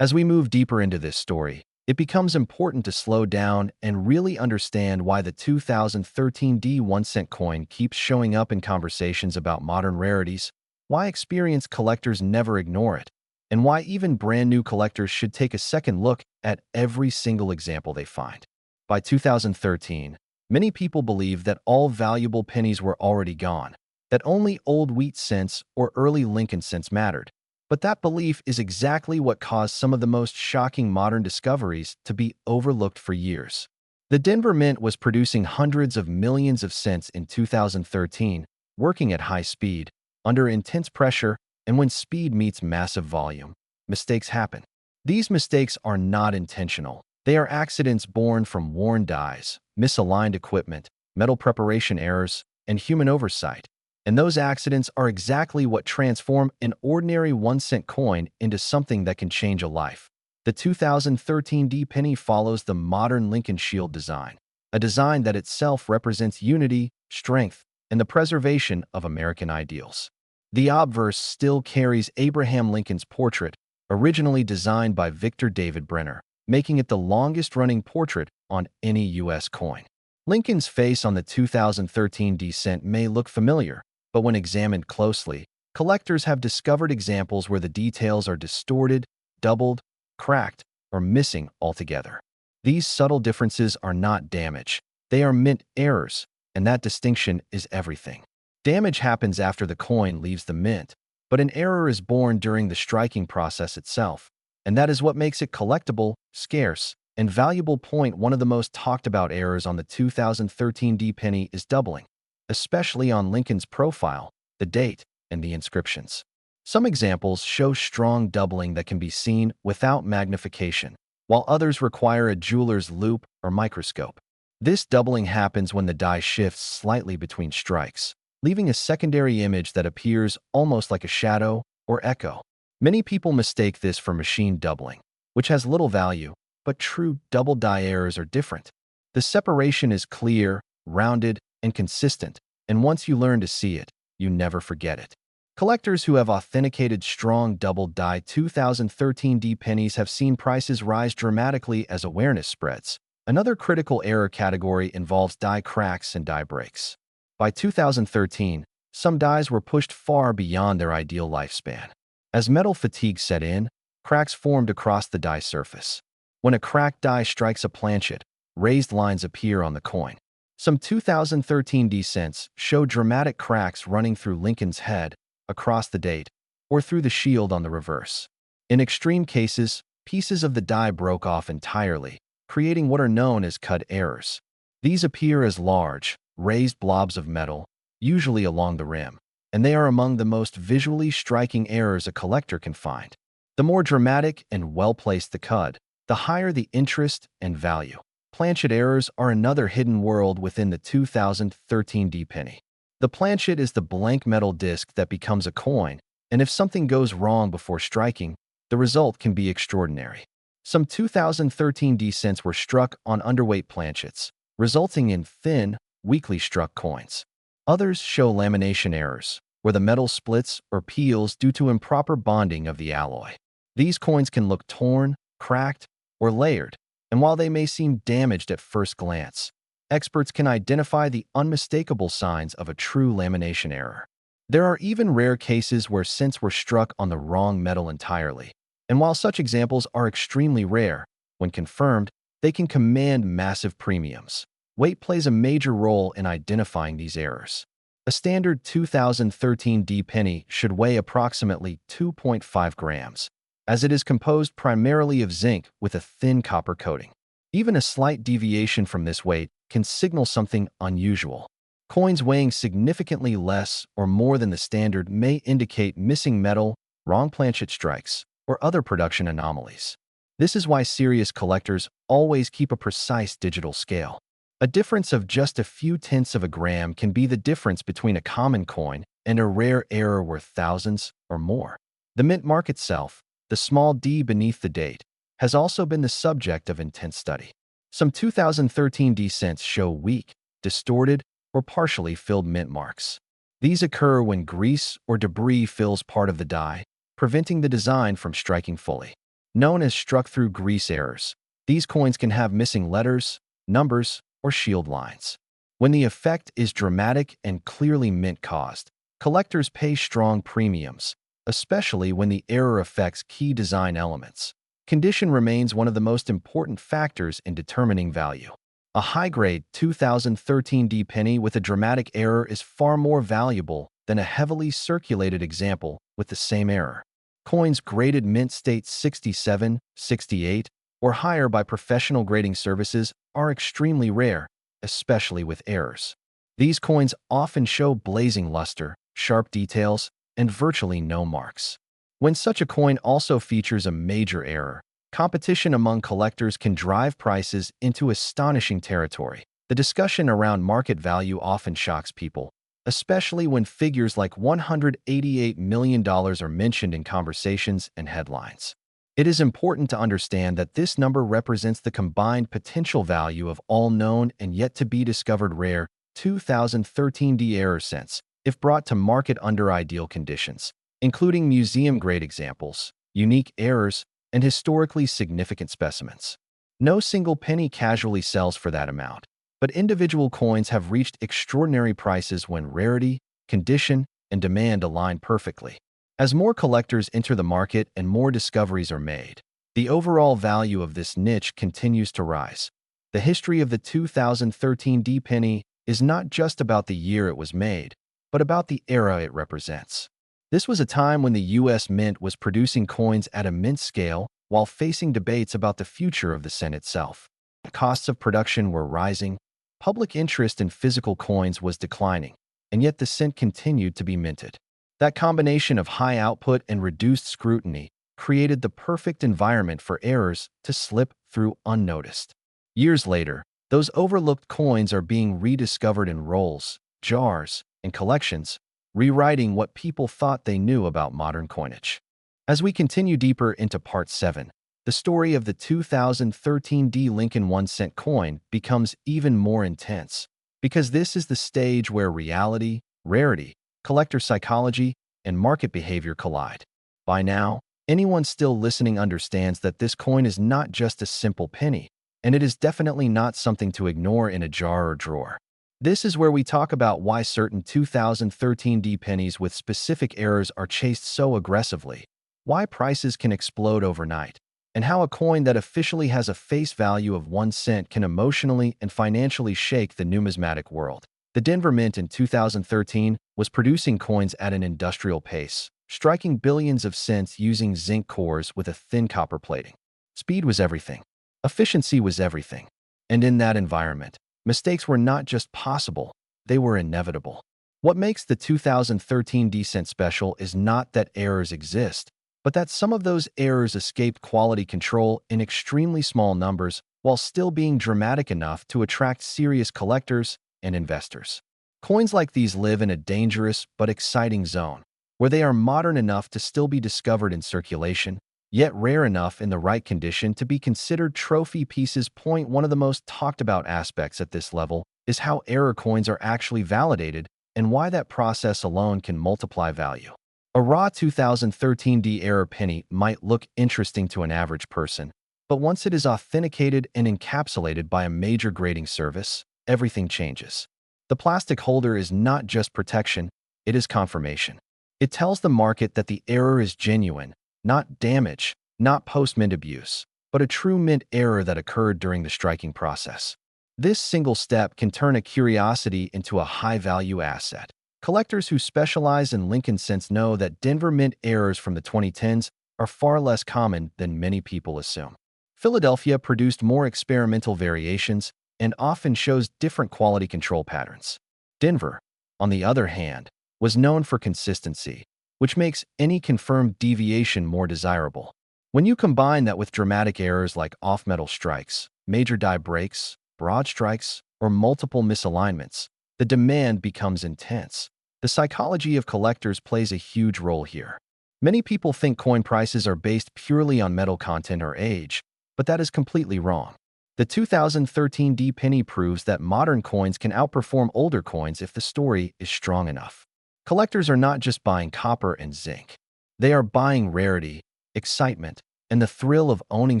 As we move deeper into this story, it becomes important to slow down and really understand why the 2013 D1 cent coin keeps showing up in conversations about modern rarities, why experienced collectors never ignore it, and why even brand new collectors should take a second look at every single example they find. By 2013, many people believed that all valuable pennies were already gone, that only old wheat cents or early Lincoln cents mattered. But that belief is exactly what caused some of the most shocking modern discoveries to be overlooked for years. The Denver Mint was producing hundreds of millions of cents in 2013, working at high speed, under intense pressure, and when speed meets massive volume, mistakes happen. These mistakes are not intentional. They are accidents born from worn dies, misaligned equipment, metal preparation errors, and human oversight. And those accidents are exactly what transform an ordinary 1-cent coin into something that can change a life. The 2013 D penny follows the modern Lincoln Shield design, a design that itself represents unity, strength, and the preservation of American ideals. The obverse still carries Abraham Lincoln's portrait, originally designed by Victor David Brenner, making it the longest-running portrait on any U.S. coin. Lincoln's face on the 2013 decent may look familiar, but when examined closely, collectors have discovered examples where the details are distorted, doubled, cracked, or missing altogether. These subtle differences are not damage. They are mint errors, and that distinction is everything. Damage happens after the coin leaves the mint, but an error is born during the striking process itself, and that is what makes it collectible, scarce, and valuable. One of the most talked about errors on the 2013 D penny is doubling, especially on Lincoln's profile, the date, and the inscriptions. Some examples show strong doubling that can be seen without magnification, while others require a jeweler's loupe or microscope. This doubling happens when the die shifts slightly between strikes, leaving a secondary image that appears almost like a shadow or echo. Many people mistake this for machine doubling, which has little value, but true double die errors are different. The separation is clear, rounded, and consistent, and once you learn to see it, you never forget it. Collectors who have authenticated strong double die 2013 D pennies have seen prices rise dramatically as awareness spreads. Another critical error category involves die cracks and die breaks. By 2013, some dies were pushed far beyond their ideal lifespan. As metal fatigue set in, cracks formed across the die surface. When a cracked die strikes a planchet, raised lines appear on the coin. Some 2013 cents show dramatic cracks running through Lincoln's head, across the date, or through the shield on the reverse. In extreme cases, pieces of the die broke off entirely, creating what are known as cut errors. These appear as large, raised blobs of metal, usually along the rim, and they are among the most visually striking errors a collector can find. The more dramatic and well-placed the cut, the higher the interest and value. Planchet errors are another hidden world within the 2013 penny. The planchet is the blank metal disc that becomes a coin, and if something goes wrong before striking, the result can be extraordinary. Some 2013 cents were struck on underweight planchets, resulting in thin, weakly struck coins. Others show lamination errors, where the metal splits or peels due to improper bonding of the alloy. These coins can look torn, cracked, or layered, and while they may seem damaged at first glance, experts can identify the unmistakable signs of a true lamination error. There are even rare cases where cents were struck on the wrong metal entirely, and while such examples are extremely rare, when confirmed, they can command massive premiums. Weight plays a major role in identifying these errors. A standard 2013 penny should weigh approximately 2.5 grams, as it is composed primarily of zinc with a thin copper coating. Even a slight deviation from this weight can signal something unusual. Coins weighing significantly less or more than the standard may indicate missing metal, wrong planchet strikes, or other production anomalies. This is why serious collectors always keep a precise digital scale. A difference of just a few tenths of a gram can be the difference between a common coin and a rare error worth thousands or more. The mint mark itself, the small d beneath the date, has also been the subject of intense study. Some 2013 cents show weak, distorted, or partially filled mint marks. These occur when grease or debris fills part of the die, preventing the design from striking fully. Known as struck-through grease errors, these coins can have missing letters, numbers, or shield lines. When the effect is dramatic and clearly mint-caused, collectors pay strong premiums, especially when the error affects key design elements. Condition remains one of the most important factors in determining value. A high-grade 2013 penny with a dramatic error is far more valuable than a heavily circulated example with the same error. Coins graded mint state 67, 68, or higher by professional grading services are extremely rare, especially with errors. These coins often show blazing luster, sharp details, and virtually no marks. When such a coin also features a major error, competition among collectors can drive prices into astonishing territory. The discussion around market value often shocks people, especially when figures like $188 million are mentioned in conversations and headlines. It is important to understand that this number represents the combined potential value of all known and yet to be discovered rare 2013 error cents, if brought to market under ideal conditions, including museum-grade examples, unique errors, and historically significant specimens. No single penny casually sells for that amount, but individual coins have reached extraordinary prices when rarity, condition, and demand align perfectly. As more collectors enter the market and more discoveries are made, the overall value of this niche continues to rise. The history of the 2013 penny is not just about the year it was made, but about the era it represents. This was a time when the U.S. Mint was producing coins at a mint scale while facing debates about the future of the cent itself. The costs of production were rising, public interest in physical coins was declining, and yet the cent continued to be minted. That combination of high output and reduced scrutiny created the perfect environment for errors to slip through unnoticed. Years later, those overlooked coins are being rediscovered in rolls, jars, and collections, rewriting what people thought they knew about modern coinage. As we continue deeper into Part 7, the story of the 2013 Lincoln 1-cent coin becomes even more intense, because this is the stage where reality, rarity, collector psychology, and market behavior collide. By now, anyone still listening understands that this coin is not just a simple penny, and it is definitely not something to ignore in a jar or drawer. This is where we talk about why certain 2013 pennies with specific errors are chased so aggressively, why prices can explode overnight, and how a coin that officially has a face value of 1 cent can emotionally and financially shake the numismatic world. The Denver Mint in 2013 was producing coins at an industrial pace, striking billions of cents using zinc cores with a thin copper plating. Speed was everything. Efficiency was everything. And in that environment, mistakes were not just possible, they were inevitable. What makes the 2013 Decent special is not that errors exist, but that some of those errors escaped quality control in extremely small numbers while still being dramatic enough to attract serious collectors and investors. Coins like these live in a dangerous but exciting zone, where they are modern enough to still be discovered in circulation, yet rare enough in the right condition to be considered trophy pieces. One of the most talked about aspects at this level is how error coins are actually validated and why that process alone can multiply value. A raw 2013 D error penny might look interesting to an average person, but once it is authenticated and encapsulated by a major grading service, everything changes. The plastic holder is not just protection, it is confirmation. It tells the market that the error is genuine, not damage, not post-mint abuse, but a true mint error that occurred during the striking process. This single step can turn a curiosity into a high-value asset. Collectors who specialize in Lincoln cents know that Denver Mint errors from the 2010s are far less common than many people assume. Philadelphia produced more experimental variations and often shows different quality control patterns. Denver, on the other hand, was known for consistency, which makes any confirmed deviation more desirable. When you combine that with dramatic errors like off-metal strikes, major die breaks, broad strikes, or multiple misalignments, the demand becomes intense. The psychology of collectors plays a huge role here. Many people think coin prices are based purely on metal content or age, but that is completely wrong. The 2013 D penny proves that modern coins can outperform older coins if the story is strong enough. Collectors are not just buying copper and zinc. They are buying rarity, excitement, and the thrill of owning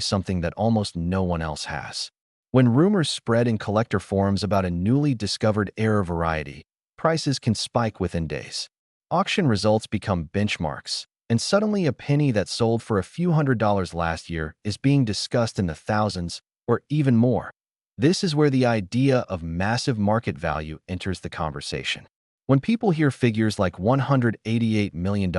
something that almost no one else has. When rumors spread in collector forums about a newly discovered error variety, prices can spike within days. Auction results become benchmarks, and suddenly a penny that sold for a few $100s last year is being discussed in the thousands or even more. This is where the idea of massive market value enters the conversation. When people hear figures like $188 million,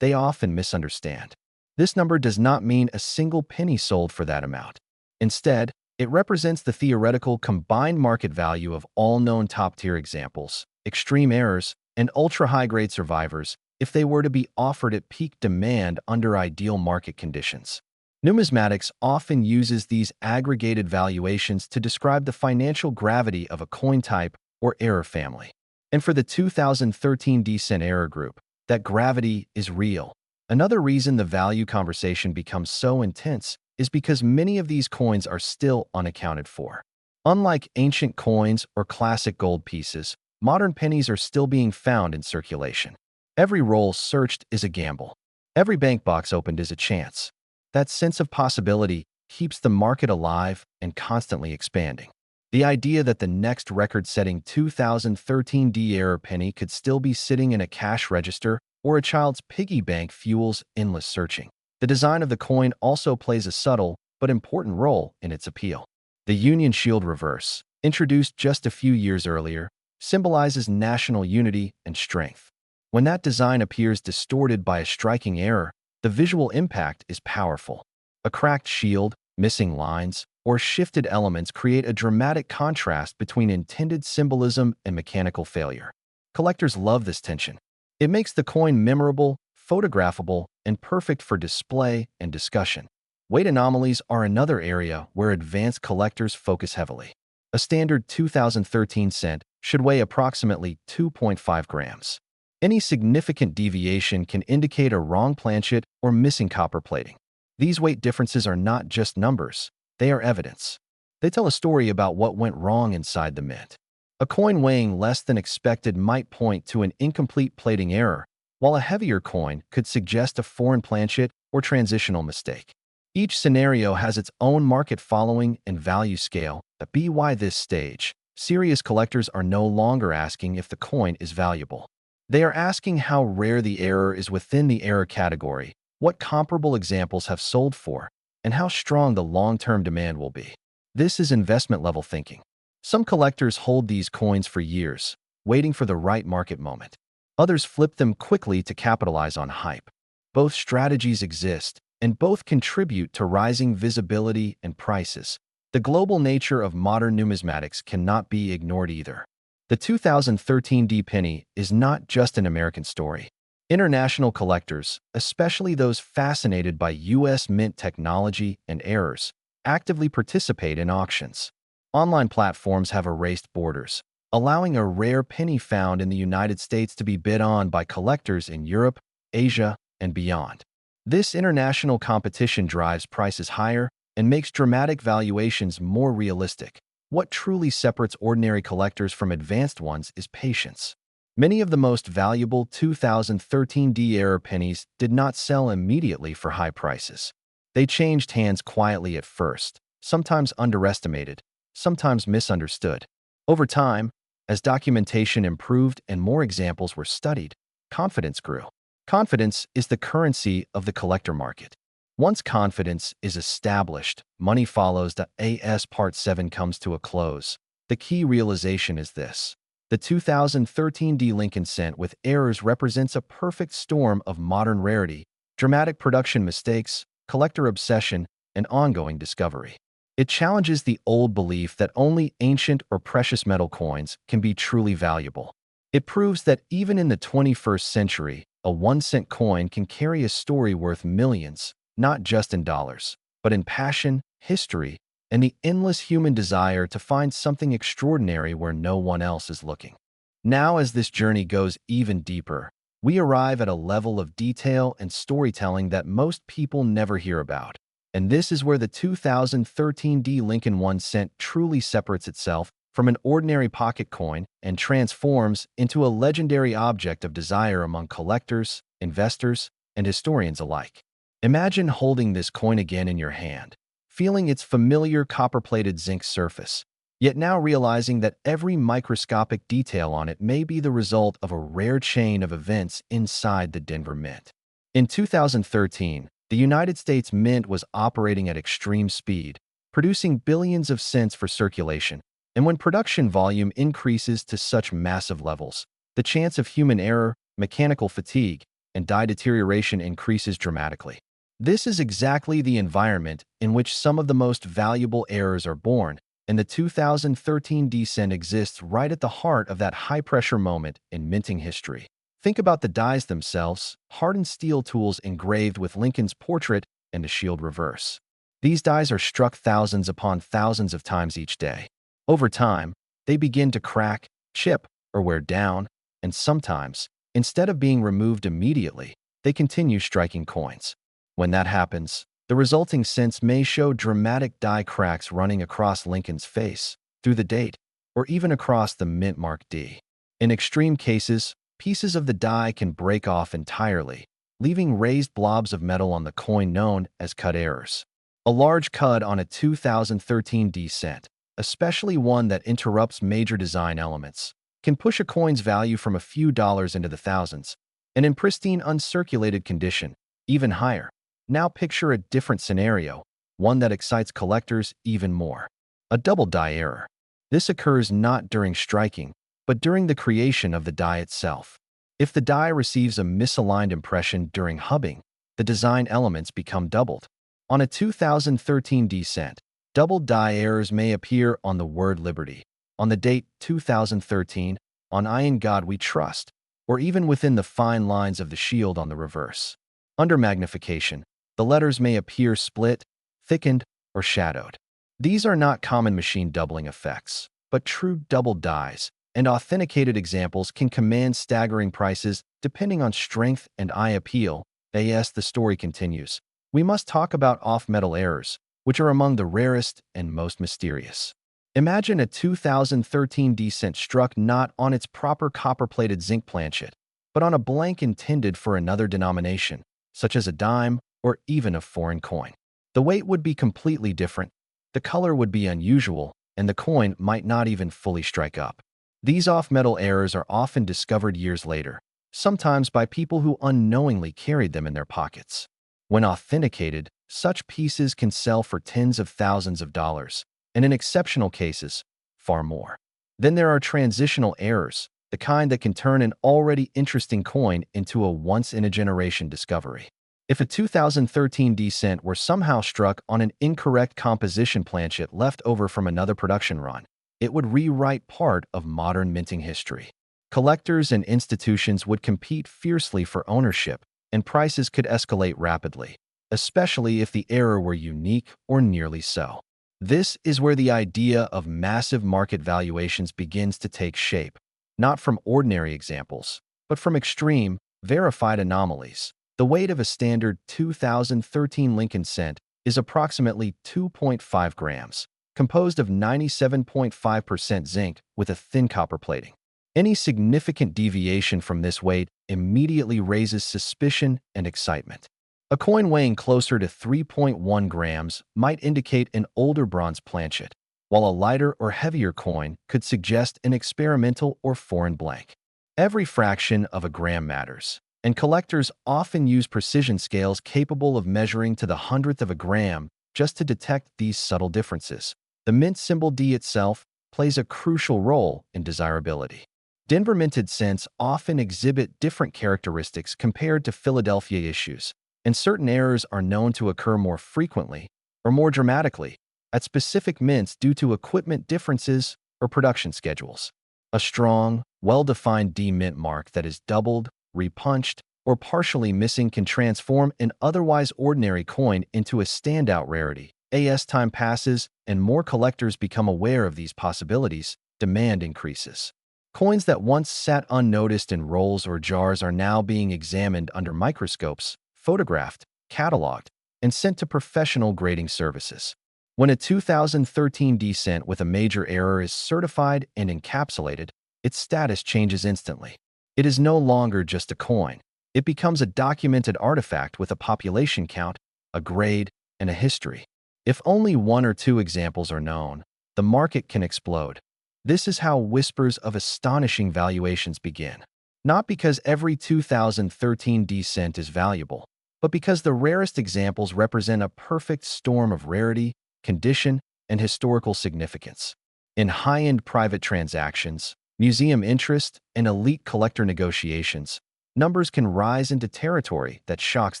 they often misunderstand. This number does not mean a single penny sold for that amount. Instead, it represents the theoretical combined market value of all known top-tier examples, extreme errors, and ultra-high-grade survivors if they were to be offered at peak demand under ideal market conditions. Numismatics often uses these aggregated valuations to describe the financial gravity of a coin type or error family. And for the 2013 Decent error group, that gravity is real. Another reason the value conversation becomes so intense is because many of these coins are still unaccounted for. Unlike ancient coins or classic gold pieces, modern pennies are still being found in circulation. Every roll searched is a gamble. Every bank box opened is a chance. That sense of possibility keeps the market alive and constantly expanding. The idea that the next record-setting 2013 D error penny could still be sitting in a cash register or a child's piggy bank fuels endless searching. The design of the coin also plays a subtle but important role in its appeal. The Union Shield reverse, introduced just a few years earlier, symbolizes national unity and strength. When that design appears distorted by a striking error, the visual impact is powerful. A cracked shield, missing lines, or shifted elements create a dramatic contrast between intended symbolism and mechanical failure. Collectors love this tension. It makes the coin memorable, photographable, and perfect for display and discussion. Weight anomalies are another area where advanced collectors focus heavily. A standard 2013 cent should weigh approximately 2.5 grams. Any significant deviation can indicate a wrong planchet or missing copper plating. These weight differences are not just numbers, they are evidence. They tell a story about what went wrong inside the mint. A coin weighing less than expected might point to an incomplete plating error, while a heavier coin could suggest a foreign planchet or transitional mistake. Each scenario has its own market following and value scale. At this stage, serious collectors are no longer asking if the coin is valuable. They are asking how rare the error is within the error category, what comparable examples have sold for, and how strong the long-term demand will be. This is investment-level thinking. Some collectors hold these coins for years, waiting for the right market moment. Others flip them quickly to capitalize on hype. Both strategies exist, and both contribute to rising visibility and prices. The global nature of modern numismatics cannot be ignored either. The 2013 penny is not just an American story. International collectors, especially those fascinated by U.S. mint technology and errors, actively participate in auctions. Online platforms have erased borders, allowing a rare penny found in the United States to be bid on by collectors in Europe, Asia, and beyond. This international competition drives prices higher and makes dramatic valuations more realistic. What truly separates ordinary collectors from advanced ones is patience. Many of the most valuable 2013 era pennies did not sell immediately for high prices. They changed hands quietly at first, sometimes underestimated, sometimes misunderstood. Over time, as documentation improved and more examples were studied, confidence grew. Confidence is the currency of the collector market. Once confidence is established, money follows. The AS Part 7 comes to a close. The key realization is this. The 2013 Lincoln Cent with errors represents a perfect storm of modern rarity, dramatic production mistakes, collector obsession, and ongoing discovery. It challenges the old belief that only ancient or precious metal coins can be truly valuable. It proves that even in the 21st century, a 1-cent coin can carry a story worth millions, not just in dollars, but in passion, history, and the endless human desire to find something extraordinary where no one else is looking. Now, as this journey goes even deeper, we arrive at a level of detail and storytelling that most people never hear about. And this is where the 2013 Lincoln 1 cent truly separates itself from an ordinary pocket coin and transforms into a legendary object of desire among collectors, investors, and historians alike. Imagine holding this coin again in your hand, feeling its familiar copper-plated zinc surface, yet now realizing that every microscopic detail on it may be the result of a rare chain of events inside the Denver Mint. In 2013, the United States Mint was operating at extreme speed, producing billions of cents for circulation, and when production volume increases to such massive levels, the chance of human error, mechanical fatigue, and die deterioration increases dramatically. This is exactly the environment in which some of the most valuable errors are born, and the 2013 cent exists right at the heart of that high-pressure moment in minting history. Think about the dies themselves, hardened steel tools engraved with Lincoln's portrait and a shield reverse. These dies are struck thousands upon thousands of times each day. Over time, they begin to crack, chip, or wear down, and sometimes, instead of being removed immediately, they continue striking coins. When that happens, the resulting cents may show dramatic die cracks running across Lincoln's face, through the date, or even across the mint mark D. In extreme cases, pieces of the die can break off entirely, leaving raised blobs of metal on the coin known as cut errors. A large cut on a 2013 cent, especially one that interrupts major design elements, can push a coin's value from a few dollars into the thousands, and in pristine uncirculated condition, even higher. Now picture a different scenario, one that excites collectors even more. A double die error. This occurs not during striking, but during the creation of the die itself. If the die receives a misaligned impression during hubbing, the design elements become doubled. On a 2013 cent, double die errors may appear on the word Liberty, on the date 2013, on I in God We Trust, or even within the fine lines of the shield on the reverse. Under magnification, the letters may appear split, thickened, or shadowed. These are not common machine doubling effects, but true double dies, and authenticated examples can command staggering prices depending on strength and eye appeal. As the story continues, we must talk about off-metal errors, which are among the rarest and most mysterious. Imagine a 2013 cent struck not on its proper copper-plated zinc planchet, but on a blank intended for another denomination, such as a dime or even a foreign coin. The weight would be completely different, the color would be unusual, and the coin might not even fully strike up. These off-metal errors are often discovered years later, sometimes by people who unknowingly carried them in their pockets. When authenticated, Such pieces can sell for tens of thousands of dollars, and in exceptional cases, far more. Then there are transitional errors, the kind that can turn an already interesting coin into a once-in-a-generation discovery. If a 2013 cent were somehow struck on an incorrect composition planchet left over from another production run, it would rewrite part of modern minting history. Collectors and institutions would compete fiercely for ownership, and prices could escalate rapidly, especially if the error were unique or nearly so. This is where the idea of massive market valuations begins to take shape, not from ordinary examples, but from extreme, verified anomalies. The weight of a standard 2013 Lincoln cent is approximately 2.5 grams, composed of 97.5% zinc with a thin copper plating. Any significant deviation from this weight immediately raises suspicion and excitement. A coin weighing closer to 3.1 grams might indicate an older bronze planchet, while a lighter or heavier coin could suggest an experimental or foreign blank. Every fraction of a gram matters, and collectors often use precision scales capable of measuring to the hundredth of a gram just to detect these subtle differences. The mint symbol D itself plays a crucial role in desirability. Denver minted cents often exhibit different characteristics compared to Philadelphia issues, and certain errors are known to occur more frequently or more dramatically at specific mints due to equipment differences or production schedules. A strong, well-defined D mint mark that is doubled, repunched, or partially missing can transform an otherwise ordinary coin into a standout rarity. As time passes and more collectors become aware of these possibilities, demand increases. Coins that once sat unnoticed in rolls or jars are now being examined under microscopes, photographed, cataloged, and sent to professional grading services. When a 2013 cent with a major error is certified and encapsulated, its status changes instantly. It is no longer just a coin. It becomes a documented artifact with a population count, a grade, and a history. If only one or two examples are known, the market can explode. This is how whispers of astonishing valuations begin. Not because every 2013 cent is valuable, but because the rarest examples represent a perfect storm of rarity, condition, and historical significance. In high-end private transactions, museum interest, and elite collector negotiations, numbers can rise into territory that shocks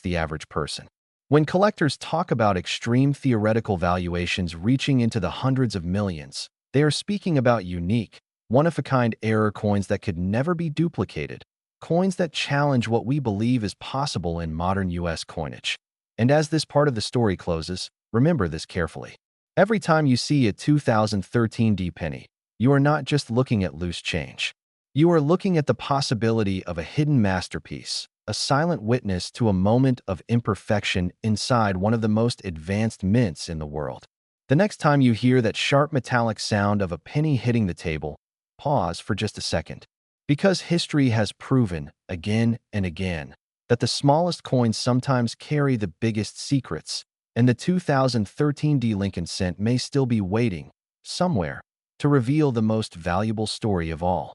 the average person. When collectors talk about extreme theoretical valuations reaching into the hundreds of millions, they are speaking about unique, one-of-a-kind error coins that could never be duplicated, coins that challenge what we believe is possible in modern U.S. coinage. And as this part of the story closes, remember this carefully. Every time you see a 2013 penny, you are not just looking at loose change. You are looking at the possibility of a hidden masterpiece, a silent witness to a moment of imperfection inside one of the most advanced mints in the world. The next time you hear that sharp metallic sound of a penny hitting the table, pause for just a second. Because history has proven, again and again, that the smallest coins sometimes carry the biggest secrets, and the 2013 Lincoln cent may still be waiting, somewhere, to reveal the most valuable story of all.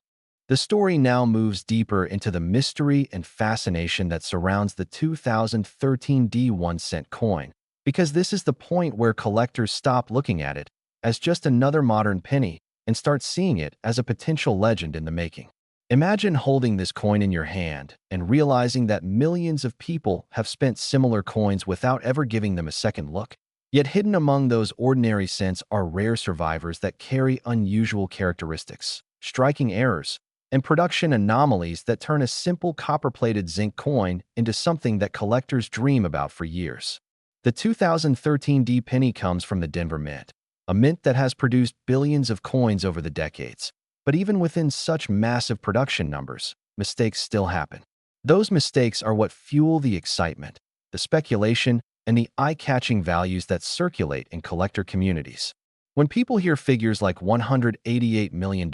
The story now moves deeper into the mystery and fascination that surrounds the 2013 1-cent coin, because this is the point where collectors stop looking at it as just another modern penny and start seeing it as a potential legend in the making. Imagine holding this coin in your hand and realizing that millions of people have spent similar coins without ever giving them a second look. Yet hidden among those ordinary cents are rare survivors that carry unusual characteristics, striking errors, and production anomalies that turn a simple copper-plated zinc coin into something that collectors dream about for years. The 2013 penny comes from the Denver Mint, a mint that has produced billions of coins over the decades. But even within such massive production numbers, mistakes still happen. Those mistakes are what fuel the excitement, the speculation, and the eye-catching values that circulate in collector communities. When people hear figures like $188 million,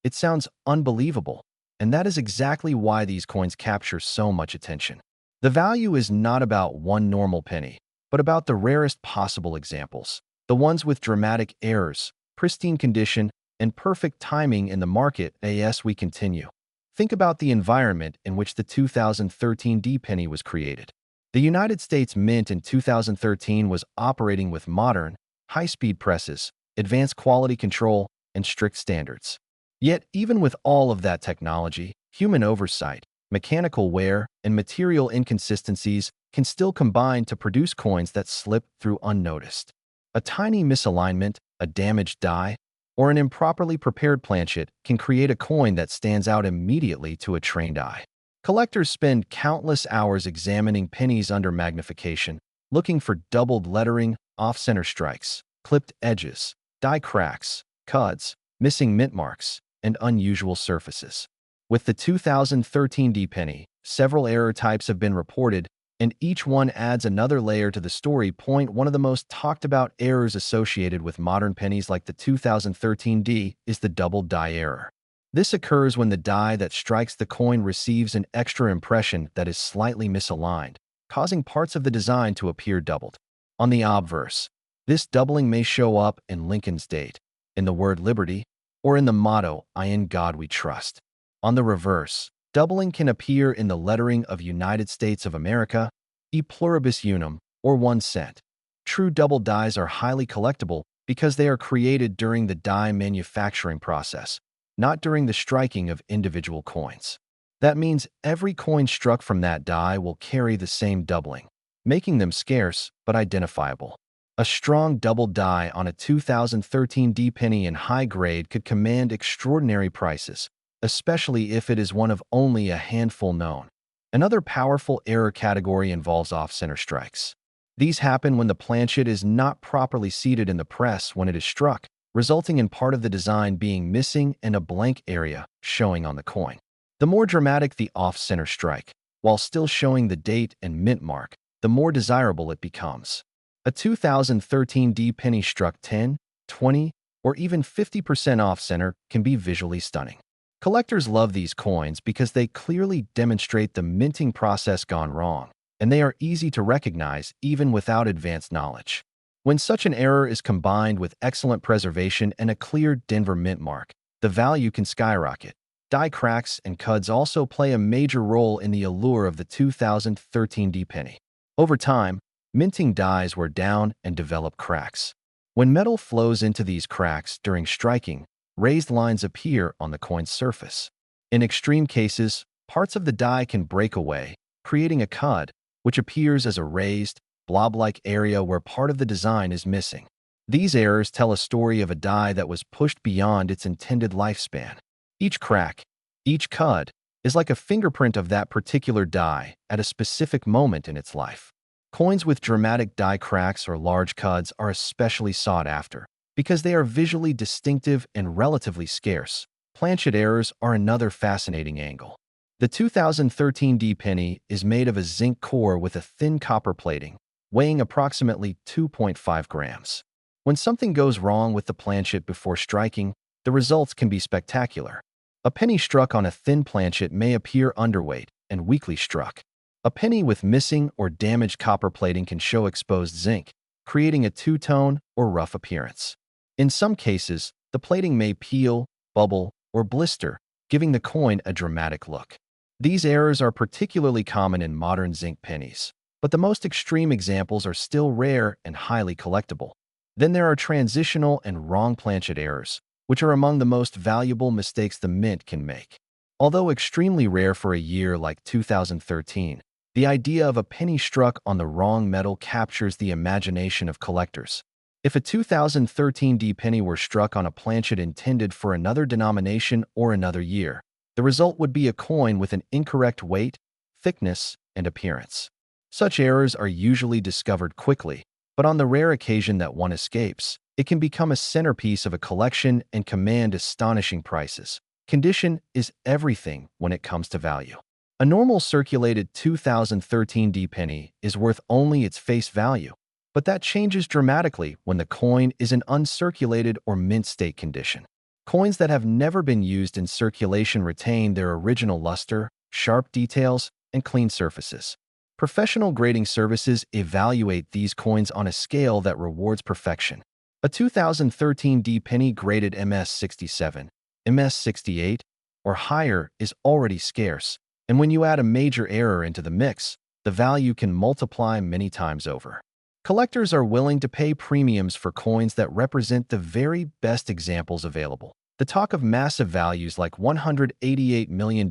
it sounds unbelievable, and that is exactly why these coins capture so much attention. The value is not about one normal penny, but about the rarest possible examples, the ones with dramatic errors, pristine condition, and perfect timing in the market. As we continue, think about the environment in which the 2013 penny was created. The United States Mint in 2013 was operating with modern, high-speed presses, advanced quality control, and strict standards. Yet, even with all of that technology, human oversight, mechanical wear, and material inconsistencies can still combine to produce coins that slip through unnoticed. A tiny misalignment, a damaged die, or an improperly prepared planchet can create a coin that stands out immediately to a trained eye. Collectors spend countless hours examining pennies under magnification, looking for doubled lettering, off-center strikes, clipped edges, die cracks, cuds, missing mint marks, and unusual surfaces. With the 2013 D penny, several error types have been reported, and each one adds another layer to the story. One of the most talked about errors associated with modern pennies like the 2013 D is the double die error. This occurs when the die that strikes the coin receives an extra impression that is slightly misaligned, causing parts of the design to appear doubled. On the obverse, this doubling may show up in Lincoln's date, in the word liberty, or in the motto, "I in God we trust." On the reverse, doubling can appear in the lettering of United States of America, E pluribus unum, or 1 cent. True double dies are highly collectible because they are created during the die manufacturing process, not during the striking of individual coins. That means every coin struck from that die will carry the same doubling, making them scarce but identifiable. A strong double die on a 2013 D penny in high grade could command extraordinary prices, especially if it is one of only a handful known. Another powerful error category involves off-center strikes. These happen when the planchet is not properly seated in the press when it is struck, resulting in part of the design being missing and a blank area showing on the coin. The more dramatic the off-center strike, while still showing the date and mint mark, the more desirable it becomes. A 2013 D penny struck 10, 20, or even 50% off-center can be visually stunning. Collectors love these coins because they clearly demonstrate the minting process gone wrong, and they are easy to recognize even without advanced knowledge. When such an error is combined with excellent preservation and a clear Denver mint mark, the value can skyrocket. Die cracks and cuds also play a major role in the allure of the 2013 D penny. Over time, minting dies wear down and develop cracks. When metal flows into these cracks during striking, raised lines appear on the coin's surface. In extreme cases, parts of the die can break away, creating a cud, which appears as a raised, blob-like area where part of the design is missing. These errors tell a story of a die that was pushed beyond its intended lifespan. Each crack, each cud, is like a fingerprint of that particular die at a specific moment in its life. Coins with dramatic die cracks or large cuds are especially sought after because they are visually distinctive and relatively scarce. Planchet errors are another fascinating angle. The 2013 D penny is made of a zinc core with a thin copper plating, weighing approximately 2.5 grams. When something goes wrong with the planchet before striking, the results can be spectacular. A penny struck on a thin planchet may appear underweight and weakly struck. A penny with missing or damaged copper plating can show exposed zinc, creating a two-tone or rough appearance. In some cases, the plating may peel, bubble, or blister, giving the coin a dramatic look. These errors are particularly common in modern zinc pennies, but the most extreme examples are still rare and highly collectible. Then there are transitional and wrong planchet errors, which are among the most valuable mistakes the mint can make. Although extremely rare for a year like 2013, the idea of a penny struck on the wrong metal captures the imagination of collectors. If a 2013 D penny were struck on a planchet intended for another denomination or another year, the result would be a coin with an incorrect weight, thickness, and appearance. Such errors are usually discovered quickly, but on the rare occasion that one escapes, it can become a centerpiece of a collection and command astonishing prices. Condition is everything when it comes to value. A normal circulated 2013 D penny is worth only its face value, but that changes dramatically when the coin is in uncirculated or mint state condition. Coins that have never been used in circulation retain their original luster, sharp details, and clean surfaces. Professional grading services evaluate these coins on a scale that rewards perfection. A 2013 D penny graded MS67, MS68, or higher is already scarce, and when you add a major error into the mix, the value can multiply many times over. Collectors are willing to pay premiums for coins that represent the very best examples available. The talk of massive values like $188 million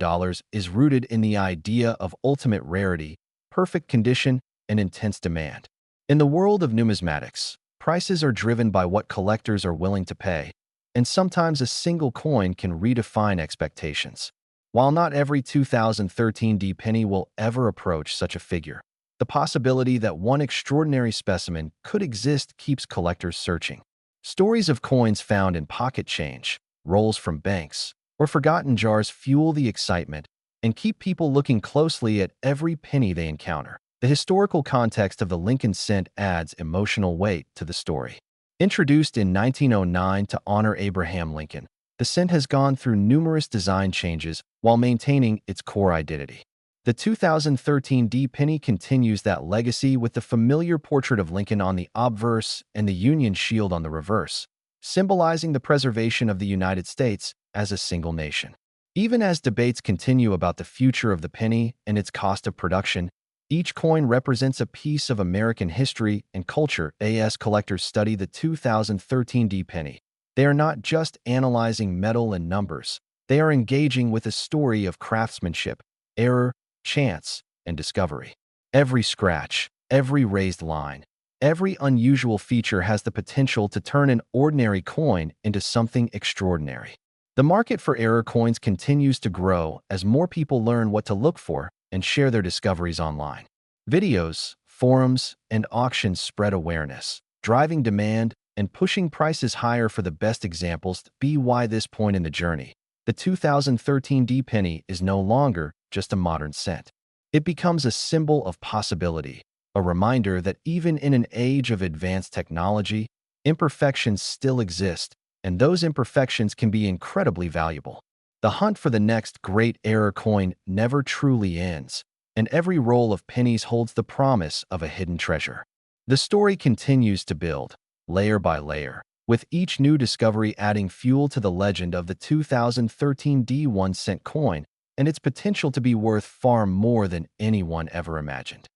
is rooted in the idea of ultimate rarity, perfect condition, and intense demand. In the world of numismatics, prices are driven by what collectors are willing to pay, and sometimes a single coin can redefine expectations. While not every 2013 D penny will ever approach such a figure, the possibility that one extraordinary specimen could exist keeps collectors searching. Stories of coins found in pocket change, rolls from banks, or forgotten jars fuel the excitement and keep people looking closely at every penny they encounter. The historical context of the Lincoln cent adds emotional weight to the story. Introduced in 1909 to honor Abraham Lincoln, the cent has gone through numerous design changes while maintaining its core identity. The 2013 D penny continues that legacy with the familiar portrait of Lincoln on the obverse and the Union shield on the reverse, symbolizing the preservation of the United States as a single nation. Even as debates continue about the future of the penny and its cost of production, each coin represents a piece of American history and culture. As collectors study the 2013 D penny, they are not just analyzing metal and numbers, they are engaging with a story of craftsmanship, error, chance, and discovery. Every scratch, every raised line, every unusual feature has the potential to turn an ordinary coin into something extraordinary. The market for error coins continues to grow as more people learn what to look for and share their discoveries online. Videos, forums, and auctions spread awareness, driving demand and pushing prices higher for the best examples. By this point in the journey, the 2013 D penny is no longer just a modern cent. It becomes a symbol of possibility, a reminder that even in an age of advanced technology, imperfections still exist, and those imperfections can be incredibly valuable. The hunt for the next great error coin never truly ends, and every roll of pennies holds the promise of a hidden treasure. The story continues to build, layer by layer, with each new discovery adding fuel to the legend of the 2013 D 1-cent coin and its potential to be worth far more than anyone ever imagined.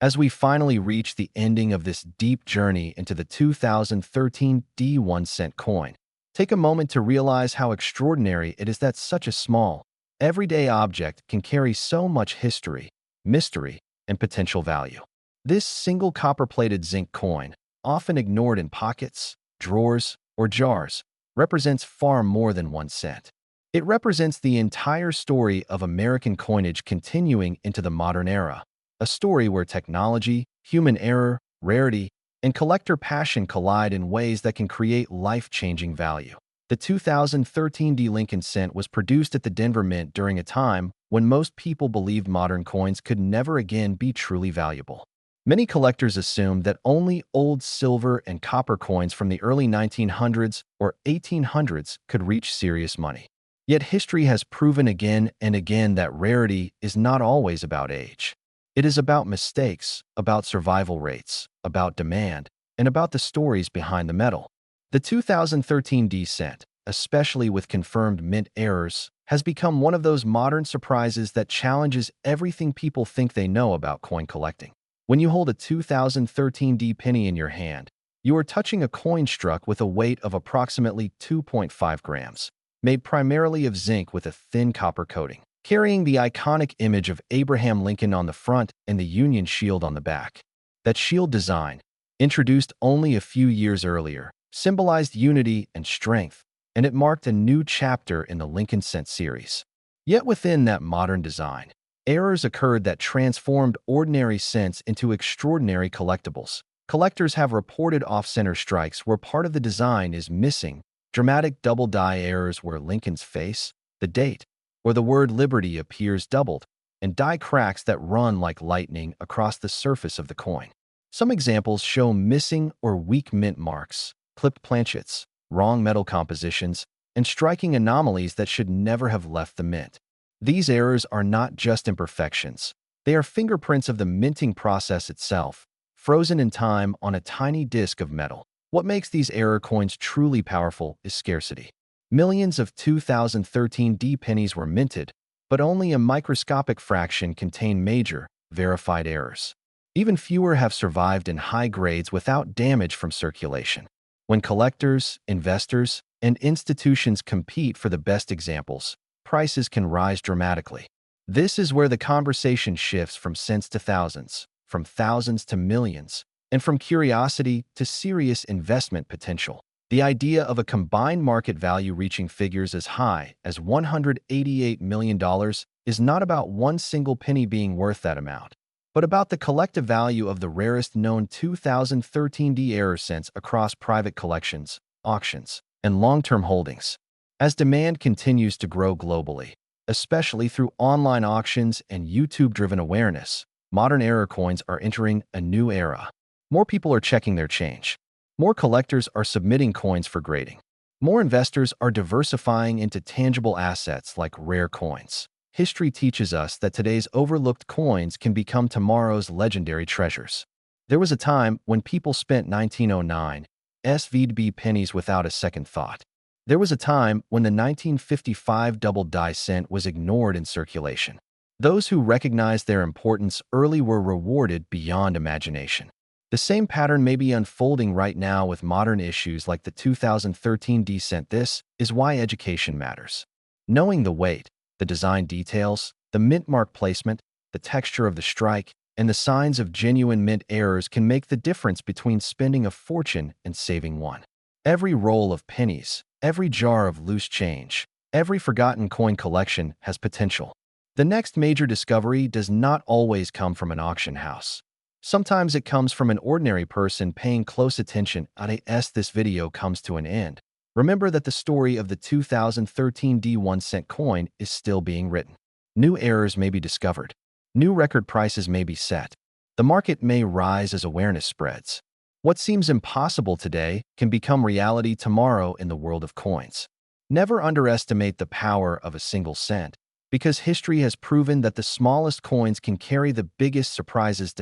As we finally reach the ending of this deep journey into the 2013 D 1-cent coin, take a moment to realize how extraordinary it is that such a small, everyday object can carry so much history, mystery, and potential value. This single copper-plated zinc coin, often ignored in pockets, drawers, or jars, represents far more than 1 cent. It represents the entire story of American coinage continuing into the modern era, a story where technology, human error, rarity, and collector passion collide in ways that can create life-changing value. The 2013 D Lincoln cent was produced at the Denver Mint during a time when most people believed modern coins could never again be truly valuable. Many collectors assumed that only old silver and copper coins from the early 1900s or 1800s could reach serious money. Yet history has proven again and again that rarity is not always about age. It is about mistakes, about survival rates, about demand, and about the stories behind the metal. The 2013 D cent, especially with confirmed mint errors, has become one of those modern surprises that challenges everything people think they know about coin collecting. When you hold a 2013 D penny in your hand, you are touching a coin struck with a weight of approximately 2.5 grams, made primarily of zinc with a thin copper coating, carrying the iconic image of Abraham Lincoln on the front and the Union shield on the back. That shield design, introduced only a few years earlier, symbolized unity and strength, and it marked a new chapter in the Lincoln cent series. Yet within that modern design, errors occurred that transformed ordinary cents into extraordinary collectibles. Collectors have reported off-center strikes where part of the design is missing, dramatic double-die errors where Lincoln's face, the date, or the word liberty appears doubled, and die cracks that run like lightning across the surface of the coin. Some examples show missing or weak mint marks, clipped planchets, wrong metal compositions, and striking anomalies that should never have left the mint. These errors are not just imperfections. They are fingerprints of the minting process itself, frozen in time on a tiny disc of metal. What makes these error coins truly powerful is scarcity. Millions of 2013 D pennies were minted, but only a microscopic fraction contain major, verified errors. Even fewer have survived in high grades without damage from circulation. When collectors, investors, and institutions compete for the best examples, prices can rise dramatically. This is where the conversation shifts from cents to thousands, from thousands to millions, and from curiosity to serious investment potential. The idea of a combined market value reaching figures as high as $188 million is not about one single penny being worth that amount, but about the collective value of the rarest known 2013 error cents across private collections, auctions, and long-term holdings. As demand continues to grow globally, especially through online auctions and YouTube-driven awareness, modern error coins are entering a new era. More people are checking their change. More collectors are submitting coins for grading. More investors are diversifying into tangible assets like rare coins. History teaches us that today's overlooked coins can become tomorrow's legendary treasures. There was a time when people spent 1909 SVB pennies without a second thought. There was a time when the 1955 double die cent was ignored in circulation. Those who recognized their importance early were rewarded beyond imagination. The same pattern may be unfolding right now with modern issues like the 2013 cent. This is why education matters. Knowing the weight, the design details, the mint mark placement, the texture of the strike, and the signs of genuine mint errors can make the difference between spending a fortune and saving one. Every roll of pennies, every jar of loose change, every forgotten coin collection has potential. The next major discovery does not always come from an auction house. Sometimes it comes from an ordinary person paying close attention. As this video comes to an end, remember that the story of the 2013 1 cent coin is still being written. New errors may be discovered. New record prices may be set. The market may rise as awareness spreads. What seems impossible today can become reality tomorrow in the world of coins. Never underestimate the power of a single cent, because history has proven that the smallest coins can carry the biggest surprises.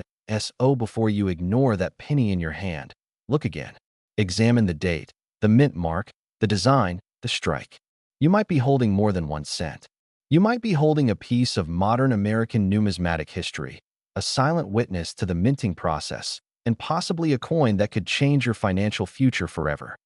Before you ignore that penny in your hand, look again. Examine the date, the mint mark, the design, the strike. You might be holding more than 1 cent. You might be holding a piece of modern American numismatic history, a silent witness to the minting process, and possibly a coin that could change your financial future forever.